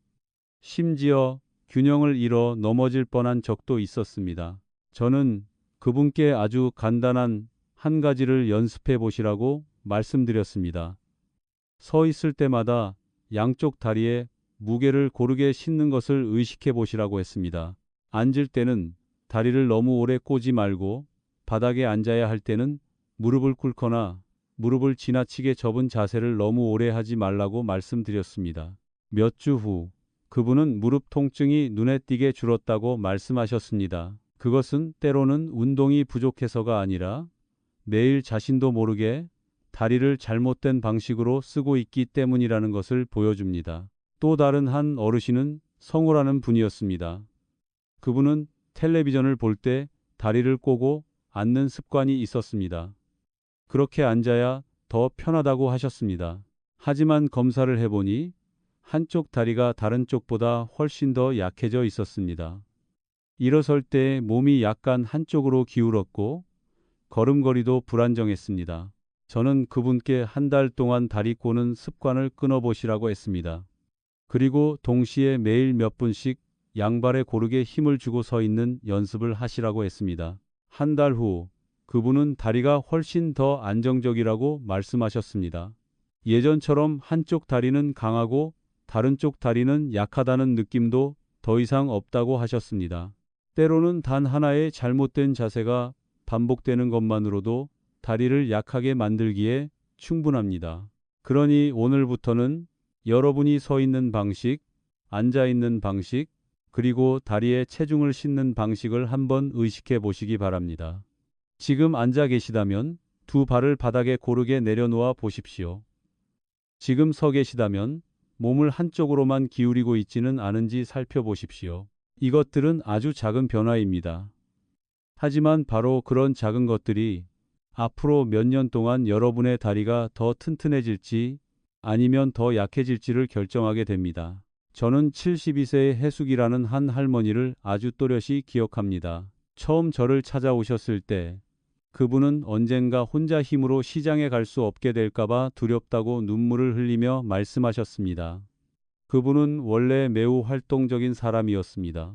심지어 균형을 잃어 넘어질 뻔한 적도 있었습니다. 저는 그분께 아주 간단한 한 가지를 연습해 보시라고 말씀드렸습니다. 서 있을 때마다 양쪽 다리에 무게를 고르게 싣는 것을 의식해 보시라고 했습니다. 앉을 때는 다리를 너무 오래 꼬지 말고 바닥에 앉아야 할 때는 무릎을 꿇거나 무릎을 지나치게 접은 자세를 너무 오래 하지 말라고 말씀드렸습니다. 몇 주 후 그분은 무릎 통증이 눈에 띄게 줄었다고 말씀하셨습니다. 그것은 때로는 운동이 부족해서가 아니라 매일 자신도 모르게 다리를 잘못된 방식으로 쓰고 있기 때문이라는 것을 보여줍니다. 또 다른 한 어르신은 성우라는 분이었습니다. 그분은 텔레비전을 볼 때 다리를 꼬고 앉는 습관이 있었습니다. 그렇게 앉아야 더 편하다고 하셨습니다. 하지만 검사를 해보니 한쪽 다리가 다른 쪽보다 훨씬 더 약해져 있었습니다. 일어설 때 몸이 약간 한쪽으로 기울었고 걸음걸이도 불안정했습니다. 저는 그분께 한 달 동안 다리 꼬는 습관을 끊어보시라고 했습니다. 그리고 동시에 매일 몇 분씩 양발에 고르게 힘을 주고 서 있는 연습을 하시라고 했습니다. 한 달 후 그분은 다리가 훨씬 더 안정적이라고 말씀하셨습니다. 예전처럼 한쪽 다리는 강하고 다른 쪽 다리는 약하다는 느낌도 더 이상 없다고 하셨습니다. 때로는 단 하나의 잘못된 자세가 반복되는 것만으로도 다리를 약하게 만들기에 충분합니다. 그러니 오늘부터는 여러분이 서 있는 방식, 앉아 있는 방식, 그리고 다리에 체중을 싣는 방식을 한번 의식해 보시기 바랍니다. 지금 앉아 계시다면 두 발을 바닥에 고르게 내려놓아 보십시오. 지금 서 계시다면 몸을 한쪽으로만 기울이고 있지는 않은지 살펴보십시오. 이것들은 아주 작은 변화입니다. 하지만 바로 그런 작은 것들이 앞으로 몇 년 동안 여러분의 다리가 더 튼튼해질지 아니면 더 약해질지를 결정하게 됩니다. 저는 72세의 해숙이라는 한 할머니를 아주 또렷이 기억합니다. 처음 저를 찾아오셨을 때 그분은 언젠가 혼자 힘으로 시장에 갈 수 없게 될까봐 두렵다고 눈물을 흘리며 말씀하셨습니다. 그분은 원래 매우 활동적인 사람이었습니다.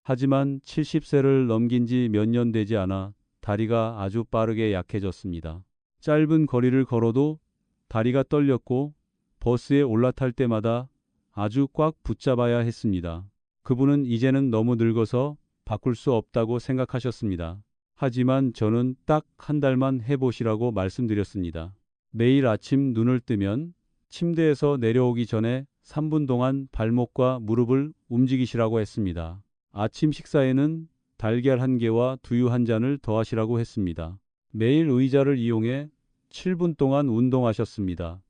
하지만 70세를 넘긴 지 몇 년 되지 않아 다리가 아주 빠르게 약해졌습니다. 짧은 거리를 걸어도 다리가 떨렸고 버스에 올라탈 때마다 아주 꽉 붙잡아야 했습니다. 그분은 이제는 너무 늙어서 바꿀 수 없다고 생각하셨습니다. 하지만 저는 딱 한 달만 해보시라고 말씀드렸습니다. 매일 아침 눈을 뜨면 침대에서 내려오기 전에 3분 동안 발목과 무릎을 움직이시라고 했습니다. 아침 식사에는 달걀 1개와 두유 1잔을 더하시라고 했습니다. 매일 의자를 이용해 7분 동안 운동하셨습니다.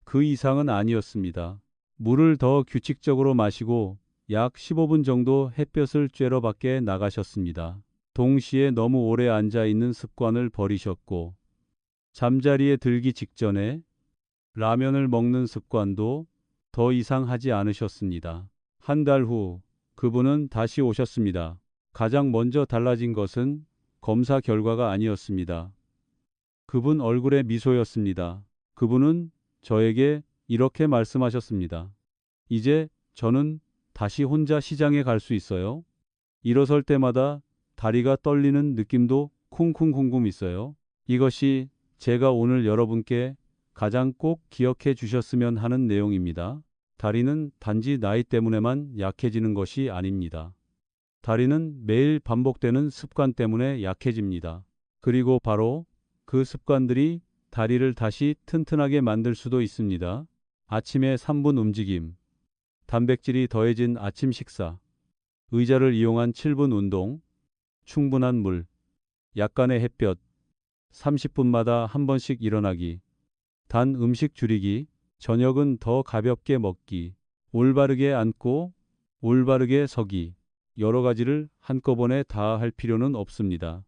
그 이상은 아니었습니다. 물을 더 규칙적으로 마시고 약 15분 정도 햇볕을 쬐러 밖에 나가셨습니다. 동시에 너무 오래 앉아 있는 습관을 버리셨고 잠자리에 들기 직전에 라면을 먹는 습관도 더 이상 하지 않으셨습니다. 한 달 후 그분은 다시 오셨습니다. 가장 먼저 달라진 것은 검사 결과가 아니었습니다. 그분 얼굴에 미소였습니다. 그분은 저에게 이렇게 말씀하셨습니다. 이제 저는 다시 혼자 시장에 갈 수 있어요. 일어설 때마다 다리가 떨리는 느낌도 쿵쿵쿵쿵 있어요. 이것이 제가 오늘 여러분께 가장 꼭 기억해 주셨으면 하는 내용입니다. 다리는 단지 나이 때문에만 약해지는 것이 아닙니다. 다리는 매일 반복되는 습관 때문에 약해집니다. 그리고 바로 그 습관들이 다리를 다시 튼튼하게 만들 수도 있습니다. 아침에 3분 움직임, 단백질이 더해진 아침 식사, 의자를 이용한 7분 운동, 충분한 물, 약간의 햇볕, 30분마다 한 번씩 일어나기, 단 음식 줄이기, 저녁은 더 가볍게 먹기, 올바르게 앉고 올바르게 서기, 여러 가지를 한꺼번에 다 할 필요는 없습니다.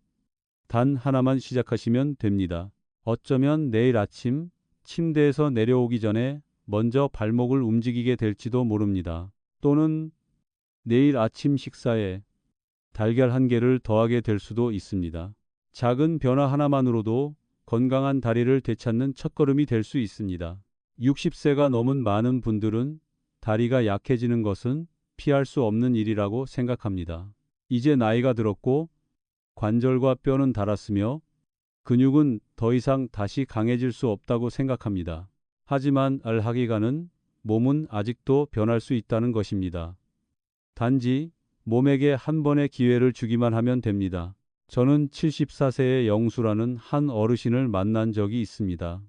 단 하나만 시작하시면 됩니다. 어쩌면 내일 아침 침대에서 내려오기 전에 먼저 발목을 움직이게 될지도 모릅니다. 또는 내일 아침 식사에 달걀 한 개를 더하게 될 수도 있습니다. 작은 변화 하나만으로도 건강한 다리를 되찾는 첫걸음이 될 수 있습니다. 60세가 넘은 많은 분들은 다리가 약해지는 것은 피할 수 없는 일이라고 생각합니다. 이제 나이가 들었고 관절과 뼈는 닳았으며 근육은 더 이상 다시 강해질 수 없다고 생각합니다. 하지만 알하기가는 몸은 아직도 변할 수 있다는 것입니다. 단지 몸에게 한 번의 기회를 주기만 하면 됩니다. 저는 74세의 영수라는 한 어르신을 만난 적이 있습니다.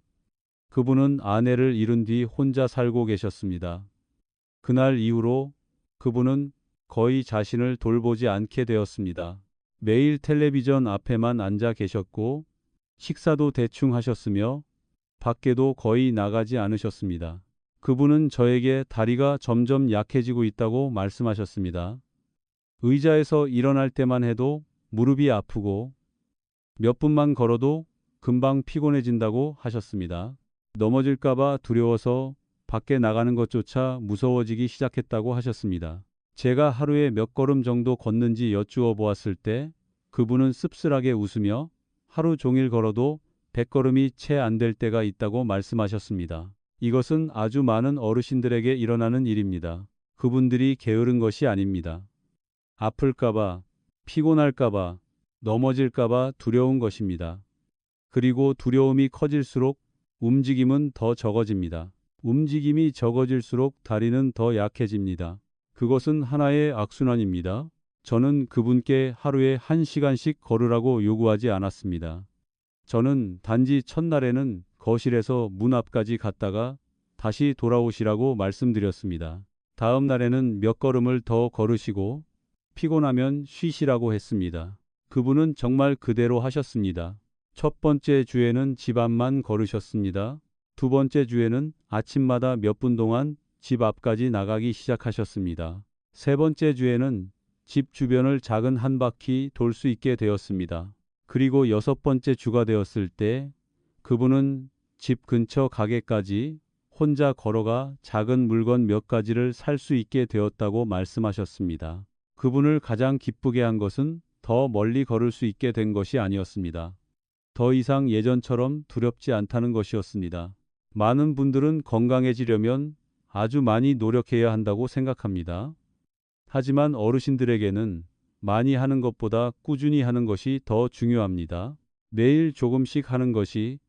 그분은 아내를 잃은 뒤 혼자 살고 계셨습니다. 그날 이후로 그분은 거의 자신을 돌보지 않게 되었습니다. 매일 텔레비전 앞에만 앉아 계셨고 식사도 대충 하셨으며 밖에도 거의 나가지 않으셨습니다. 그분은 저에게 다리가 점점 약해지고 있다고 말씀하셨습니다. 의자에서 일어날 때만 해도 무릎이 아프고 몇 분만 걸어도 금방 피곤해진다고 하셨습니다. 넘어질까봐 두려워서 밖에 나가는 것조차 무서워지기 시작했다고 하셨습니다. 제가 하루에 몇 걸음 정도 걷는지 여쭈어 보았을 때 그분은 씁쓸하게 웃으며 하루 종일 걸어도 100걸음이 채 안 될 때가 있다고 말씀하셨습니다. 이것은 아주 많은 어르신들에게 일어나는 일입니다. 그분들이 게으른 것이 아닙니다. 아플까봐, 피곤할까봐, 넘어질까봐 두려운 것입니다. 그리고 두려움이 커질수록 움직임은 더 적어집니다. 움직임이 적어질수록 다리는 더 약해집니다. 그것은 하나의 악순환입니다. 저는 그분께 하루에 1시간씩 걸으라고 요구하지 않았습니다. 저는 단지 첫날에는 거실에서 문 앞까지 갔다가 다시 돌아오시라고 말씀드렸습니다. 다음 날에는 몇 걸음을 더 걸으시고 피곤하면 쉬시라고 했습니다. 그분은 정말 그대로 하셨습니다. 첫 번째 주에는 집 앞만 걸으셨습니다. 두 번째 주에는 아침마다 몇 분 동안 집 앞까지 나가기 시작하셨습니다. 세 번째 주에는 집 주변을 작은 한 바퀴 돌 수 있게 되었습니다. 그리고 여섯 번째 주가 되었을 때 그분은 집 근처 가게까지 혼자 걸어가 작은 물건 몇 가지를 살 수 있게 되었다고 말씀하셨습니다. 그분을 가장 기쁘게 한 것은 더 멀리 걸을 수 있게 된 것이 아니었습니다. 더 이상 예전처럼 두렵지 않다는 것이었습니다. 많은 분들은 건강해지려면 아주 많이 노력해야 한다고 생각합니다. 하지만 어르신들에게는 많이 하는 것보다 꾸준히 하는 것이 더 중요합니다. 매일 조금씩 하는 것이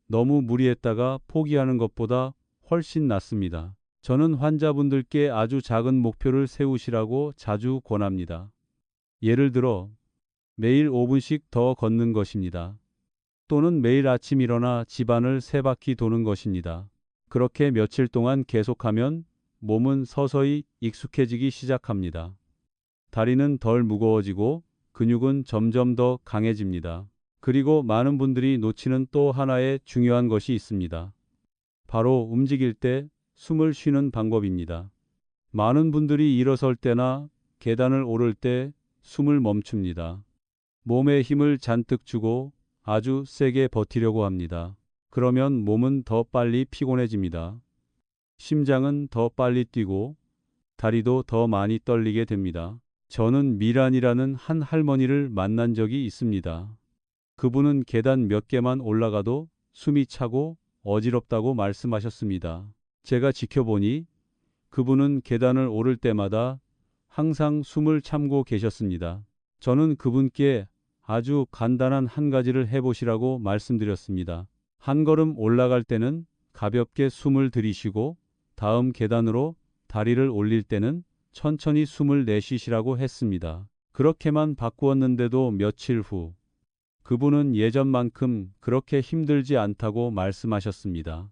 너무 무리했다가 포기하는 것보다 훨씬 낫습니다. 저는 환자분들께 아주 작은 목표를 세우시라고 자주 권합니다. 예를 들어 매일 5분씩 더 걷는 것입니다. 또는 매일 아침 일어나 집안을 3바퀴 도는 것입니다. 그렇게 며칠 동안 계속하면 몸은 서서히 익숙해지기 시작합니다. 다리는 덜 무거워지고 근육은 점점 더 강해집니다. 그리고 많은 분들이 놓치는 또 하나의 중요한 것이 있습니다. 바로 움직일 때 숨을 쉬는 방법입니다. 많은 분들이 일어설 때나 계단을 오를 때 숨을 멈춥니다. 몸에 힘을 잔뜩 주고 아주 세게 버티려고 합니다. 그러면 몸은 더 빨리 피곤해집니다. 심장은 더 빨리 뛰고 다리도 더 많이 떨리게 됩니다. 저는 미란이라는 한 할머니를 만난 적이 있습니다. 그분은 계단 몇 개만 올라가도 숨이 차고 어지럽다고 말씀하셨습니다. 제가 지켜보니 그분은 계단을 오를 때마다 항상 숨을 참고 계셨습니다. 저는 그분께 아주 간단한 한 가지를 해보시라고 말씀드렸습니다. 한 걸음 올라갈 때는 가볍게 숨을 들이쉬고 다음 계단으로 다리를 올릴 때는 천천히 숨을 내쉬시라고 했습니다. 그렇게만 바꾸었는데도 며칠 후 그분은 예전만큼 그렇게 힘들지 않다고 말씀하셨습니다.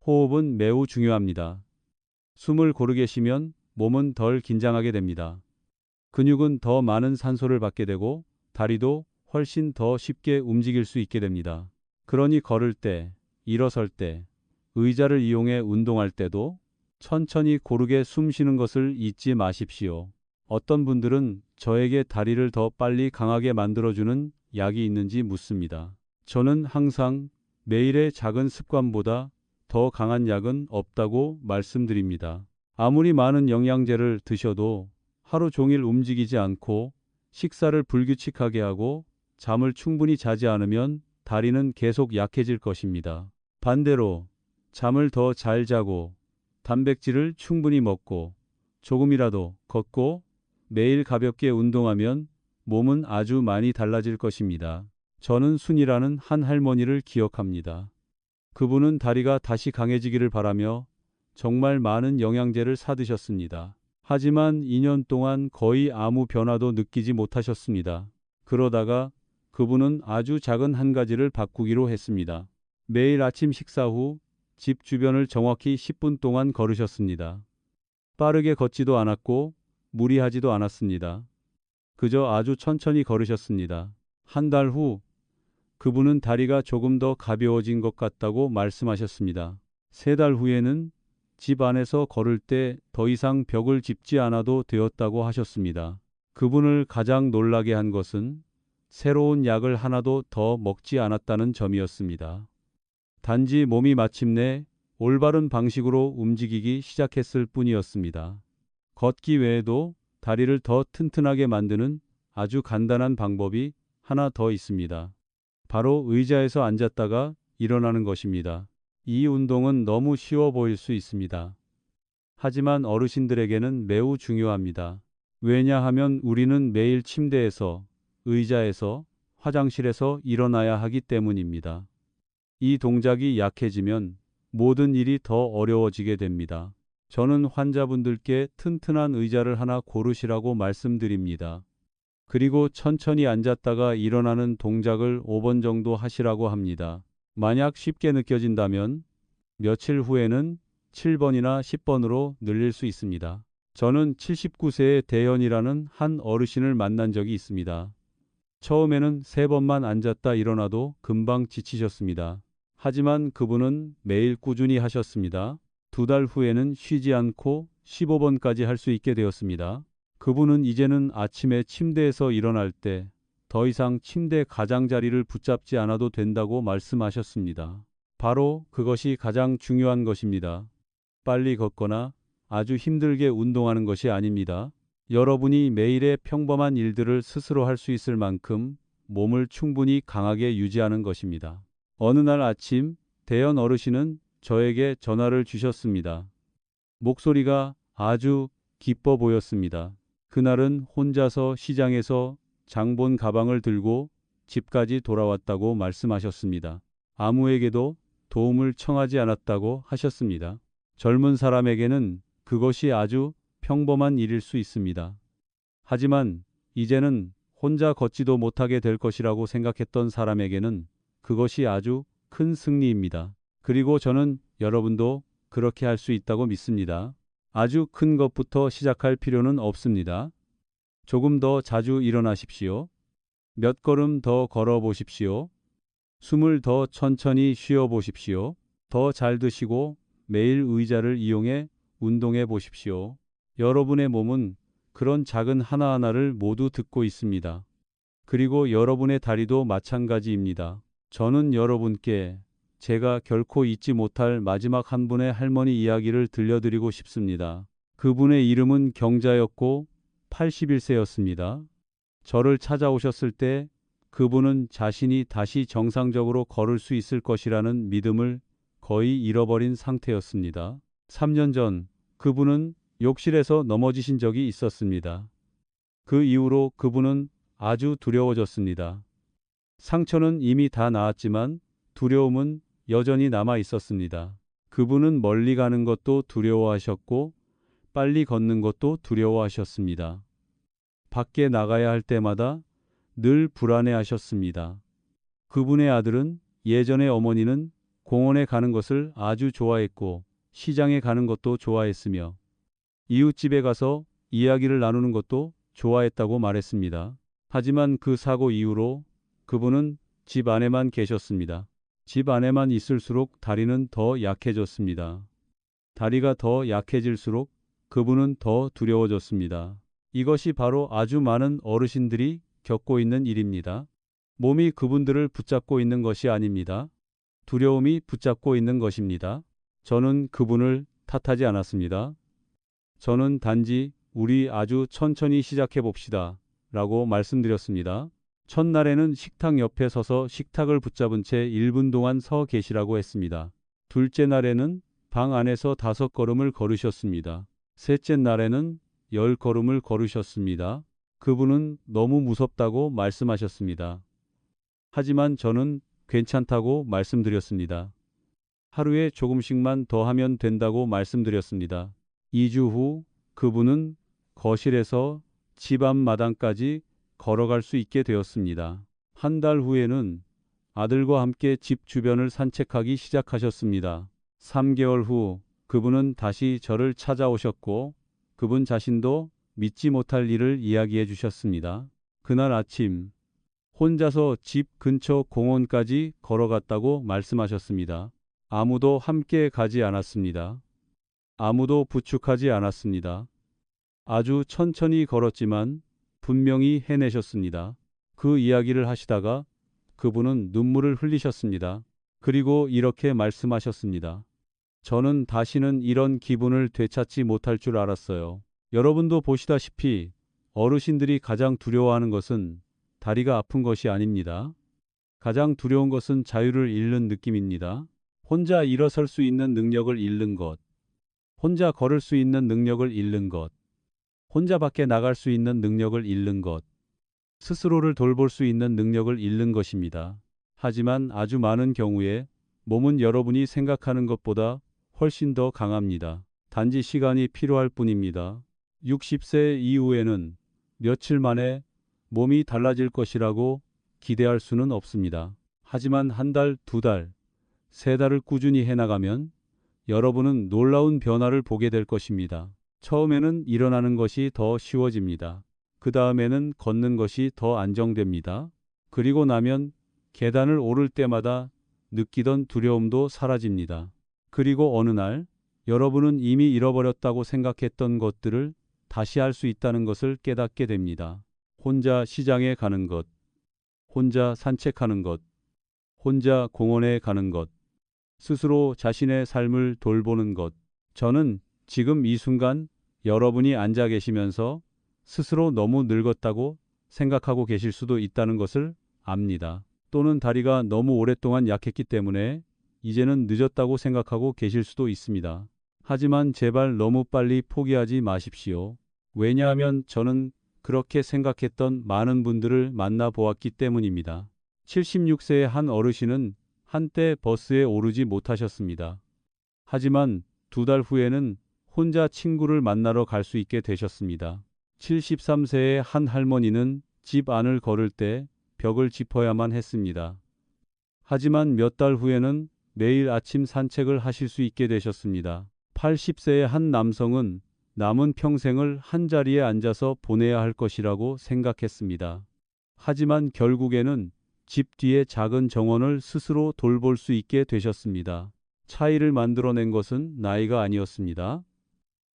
호흡은 매우 중요합니다. 숨을 고르게 쉬면 몸은 덜 긴장하게 됩니다. 근육은 더 많은 산소를 받게 되고 다리도 훨씬 더 쉽게 움직일 수 있게 됩니다. 그러니 걸을 때, 일어설 때, 의자를 이용해 운동할 때도 천천히 고르게 숨 쉬는 것을 잊지 마십시오. 어떤 분들은 저에게 다리를 더 빨리 강하게 만들어주는 약이 있는지 묻습니다. 저는 항상 매일의 작은 습관보다 더 강한 약은 없다고 말씀드립니다. 아무리 많은 영양제를 드셔도 하루 종일 움직이지 않고 식사를 불규칙하게 하고 잠을 충분히 자지 않으면 다리는 계속 약해질 것입니다. 반대로 잠을 더 잘 자고 단백질을 충분히 먹고 조금이라도 걷고 매일 가볍게 운동하면 몸은 아주 많이 달라질 것입니다. 저는 순이라는 한 할머니를 기억합니다. 그분은 다리가 다시 강해지기를 바라며 정말 많은 영양제를 사드셨습니다. 하지만 2년 동안 거의 아무 변화도 느끼지 못하셨습니다. 그러다가 그분은 아주 작은 한 가지를 바꾸기로 했습니다. 매일 아침 식사 후 집 주변을 정확히 10분 동안 걸으셨습니다. 빠르게 걷지도 않았고 무리하지도 않았습니다. 그저 아주 천천히 걸으셨습니다. 한 달 후 그분은 다리가 조금 더 가벼워진 것 같다고 말씀하셨습니다. 3달 후에는 집 안에서 걸을 때 더 이상 벽을 짚지 않아도 되었다고 하셨습니다. 그분을 가장 놀라게 한 것은 새로운 약을 하나도 더 먹지 않았다는 점이었습니다. 단지 몸이 마침내 올바른 방식으로 움직이기 시작했을 뿐이었습니다. 걷기 외에도 다리를 더 튼튼하게 만드는 아주 간단한 방법이 하나 더 있습니다. 바로 의자에서 앉았다가 일어나는 것입니다. 이 운동은 너무 쉬워 보일 수 있습니다. 하지만 어르신들에게는 매우 중요합니다. 왜냐하면 우리는 매일 침대에서, 의자에서, 화장실에서 일어나야 하기 때문입니다. 이 동작이 약해지면 모든 일이 더 어려워지게 됩니다. 저는 환자분들께 튼튼한 의자를 하나 고르시라고 말씀드립니다. 그리고 천천히 앉았다가 일어나는 동작을 5번 정도 하시라고 합니다. 만약 쉽게 느껴진다면 며칠 후에는 7번이나 10번으로 늘릴 수 있습니다. 저는 79세의 대현이라는 한 어르신을 만난 적이 있습니다. 처음에는 3번만 앉았다 일어나도 금방 지치셨습니다. 하지만 그분은 매일 꾸준히 하셨습니다. 2달 후에는 쉬지 않고 15번까지 할 수 있게 되었습니다. 그분은 이제는 아침에 침대에서 일어날 때 더 이상 침대 가장자리를 붙잡지 않아도 된다고 말씀하셨습니다. 바로 그것이 가장 중요한 것입니다. 빨리 걷거나 아주 힘들게 운동하는 것이 아닙니다. 여러분이 매일의 평범한 일들을 스스로 할 수 있을 만큼 몸을 충분히 강하게 유지하는 것입니다. 어느 날 아침 대현 어르신은 저에게 전화를 주셨습니다. 목소리가 아주 기뻐 보였습니다. 그날은 혼자서 시장에서 장본 가방을 들고 집까지 돌아왔다고 말씀하셨습니다. 아무에게도 도움을 청하지 않았다고 하셨습니다. 젊은 사람에게는 그것이 아주 평범한 일일 수 있습니다. 하지만 이제는 혼자 걷지도 못하게 될 것이라고 생각했던 사람에게는 그것이 아주 큰 승리입니다. 그리고 저는 여러분도 그렇게 할 수 있다고 믿습니다. 아주 큰 것부터 시작할 필요는 없습니다. 조금 더 자주 일어나십시오. 몇 걸음 더 걸어 보십시오. 숨을 더 천천히 쉬어 보십시오. 더 잘 드시고 매일 의자를 이용해 운동해 보십시오. 여러분의 몸은 그런 작은 하나하나를 모두 듣고 있습니다. 그리고 여러분의 다리도 마찬가지입니다. 저는 여러분께 제가 결코 잊지 못할 마지막 한 분의 할머니 이야기를 들려드리고 싶습니다. 그분의 이름은 경자였고 81세였습니다. 저를 찾아오셨을 때 그분은 자신이 다시 정상적으로 걸을 수 있을 것이라는 믿음을 거의 잃어버린 상태였습니다. 3년 전 그분은 욕실에서 넘어지신 적이 있었습니다. 그 이후로 그분은 아주 두려워졌습니다. 상처는 이미 다 나았지만 두려움은 여전히 남아 있었습니다. 그분은 멀리 가는 것도 두려워하셨고 빨리 걷는 것도 두려워하셨습니다. 밖에 나가야 할 때마다 늘 불안해하셨습니다. 그분의 아들은 예전에 어머니는 공원에 가는 것을 아주 좋아했고 시장에 가는 것도 좋아했으며 이웃집에 가서 이야기를 나누는 것도 좋아했다고 말했습니다. 하지만 그 사고 이후로 그분은 집 안에만 계셨습니다. 집 안에만 있을수록 다리는 더 약해졌습니다. 다리가 더 약해질수록 그분은 더 두려워졌습니다. 이것이 바로 아주 많은 어르신들이 겪고 있는 일입니다. 몸이 그분들을 붙잡고 있는 것이 아닙니다. 두려움이 붙잡고 있는 것입니다. 저는 그분을 탓하지 않았습니다. 저는 단지 우리 아주 천천히 시작해 봅시다 라고 말씀드렸습니다. 첫날에는 식탁 옆에 서서 식탁을 붙잡은 채 1분 동안 서 계시라고 했습니다. 둘째 날에는 방 안에서 5걸음을 걸으셨습니다. 셋째 날에는 10걸음을 걸으셨습니다. 그분은 너무 무섭다고 말씀하셨습니다. 하지만 저는 괜찮다고 말씀드렸습니다. 하루에 조금씩만 더 하면 된다고 말씀드렸습니다. 2주 후 그분은 거실에서 집 앞마당까지 걸어갈 수 있게 되었습니다. 한 달 후에는 아들과 함께 집 주변을 산책하기 시작하셨습니다. 3개월 후 그분은 다시 저를 찾아오셨고 그분 자신도 믿지 못할 일을 이야기해 주셨습니다. 그날 아침 혼자서 집 근처 공원까지 걸어갔다고 말씀하셨습니다. 아무도 함께 가지 않았습니다. 아무도 부축하지 않았습니다. 아주 천천히 걸었지만 분명히 해내셨습니다. 그 이야기를 하시다가 그분은 눈물을 흘리셨습니다. 그리고 이렇게 말씀하셨습니다. 저는 다시는 이런 기분을 되찾지 못할 줄 알았어요. 여러분도 보시다시피 어르신들이 가장 두려워하는 것은 다리가 아픈 것이 아닙니다. 가장 두려운 것은 자유를 잃는 느낌입니다. 혼자 일어설 수 있는 능력을 잃는 것, 혼자 걸을 수 있는 능력을 잃는 것, 혼자 밖에 나갈 수 있는 능력을 잃는 것, 스스로를 돌볼 수 있는 능력을 잃는 것입니다. 하지만 아주 많은 경우에 몸은 여러분이 생각하는 것보다 훨씬 더 강합니다. 단지 시간이 필요할 뿐입니다. 60세 이후에는 며칠 만에 몸이 달라질 것이라고 기대할 수는 없습니다. 하지만 한 달, 2달, 3달을 꾸준히 해나가면 여러분은 놀라운 변화를 보게 될 것입니다. 처음에는 일어나는 것이 더 쉬워집니다. 그 다음에는 걷는 것이 더 안정됩니다. 그리고 나면 계단을 오를 때마다 느끼던 두려움도 사라집니다. 그리고 어느 날 여러분은 이미 잃어버렸다고 생각했던 것들을 다시 할 수 있다는 것을 깨닫게 됩니다. 혼자 시장에 가는 것, 혼자 산책하는 것, 혼자 공원에 가는 것, 스스로 자신의 삶을 돌보는 것. 저는 지금 이 순간 여러분이 앉아 계시면서 스스로 너무 늙었다고 생각하고 계실 수도 있다는 것을 압니다. 또는 다리가 너무 오랫동안 약했기 때문에 이제는 늦었다고 생각하고 계실 수도 있습니다. 하지만 제발 너무 빨리 포기하지 마십시오. 왜냐하면 저는 그렇게 생각했던 많은 분들을 만나보았기 때문입니다. 76세의 한 어르신은 한때 버스에 오르지 못하셨습니다. 하지만 2달 후에는 혼자 친구를 만나러 갈 수 있게 되셨습니다. 73세의 한 할머니는 집 안을 걸을 때 벽을 짚어야만 했습니다. 하지만 몇 달 후에는 매일 아침 산책을 하실 수 있게 되셨습니다. 80세의 한 남성은 남은 평생을 한자리에 앉아서 보내야 할 것이라고 생각했습니다. 하지만 결국에는 집 뒤의 작은 정원을 스스로 돌볼 수 있게 되셨습니다. 차이를 만들어낸 것은 나이가 아니었습니다.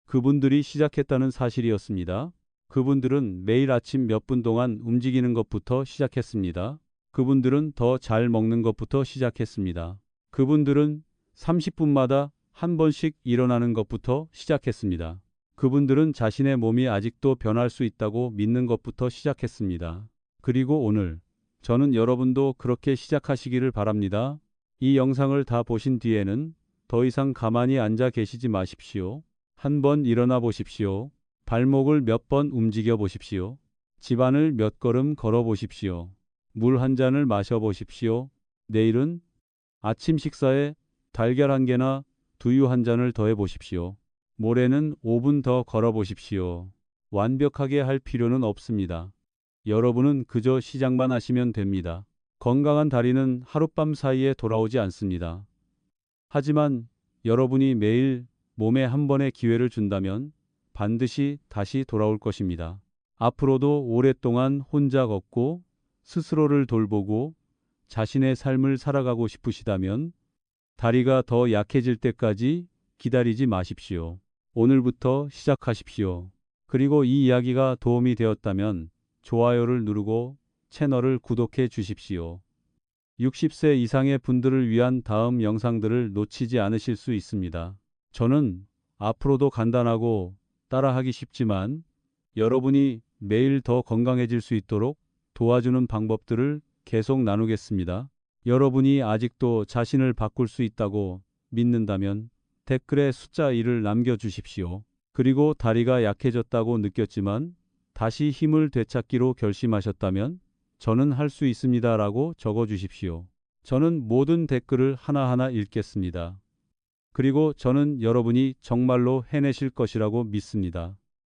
그분들이 시작했다는 사실이었습니다. 그분들은 매일 아침 몇 분 동안 움직이는 것부터 시작했습니다. 그분들은 더 잘 먹는 것부터 시작했습니다. 그분들은 30분마다 한 번씩 일어나는 것부터 시작했습니다. 그분들은 자신의 몸이 아직도 변할 수 있다고 믿는 것부터 시작했습니다. 그리고 오늘 저는 여러분도 그렇게 시작하시기를 바랍니다. 이 영상을 다 보신 뒤에는 더 이상 가만히 앉아 계시지 마십시오. 한번 일어나 보십시오. 발목을 몇 번 움직여 보십시오. 집안을 몇 걸음 걸어 보십시오. 물 한 잔을 마셔 보십시오. 내일은 아침 식사에 달걀 한 개나 두유 한 잔을 더해 보십시오. 모레는 5분 더 걸어 보십시오. 완벽하게 할 필요는 없습니다. 여러분은 그저 시작만 하시면 됩니다. 건강한 다리는 하룻밤 사이에 돌아오지 않습니다. 하지만 여러분이 매일 몸에 한 번의 기회를 준다면 반드시 다시 돌아올 것입니다. 앞으로도 오랫동안 혼자 걷고 스스로를 돌보고 자신의 삶을 살아가고 싶으시다면 다리가 더 약해질 때까지 기다리지 마십시오. 오늘부터 시작하십시오. 그리고 이 이야기가 도움이 되었다면 좋아요를 누르고 채널을 구독해 주십시오. 60세 이상의 분들을 위한 다음 영상들을 놓치지 않으실 수 있습니다. 저는 앞으로도 간단하고 따라하기 쉽지만 여러분이 매일 더 건강해질 수 있도록 도와주는 방법들을 계속 나누겠습니다. 여러분이 아직도 자신을 바꿀 수 있다고 믿는다면 댓글에 숫자 1을 남겨주십시오. 그리고 다리가 약해졌다고 느꼈지만 다시 힘을 되찾기로 결심하셨다면 저는 할 수 있습니다라고 적어주십시오. 저는 모든 댓글을 하나하나 읽겠습니다. 그리고 저는 여러분이 정말로 해내실 것이라고 믿습니다.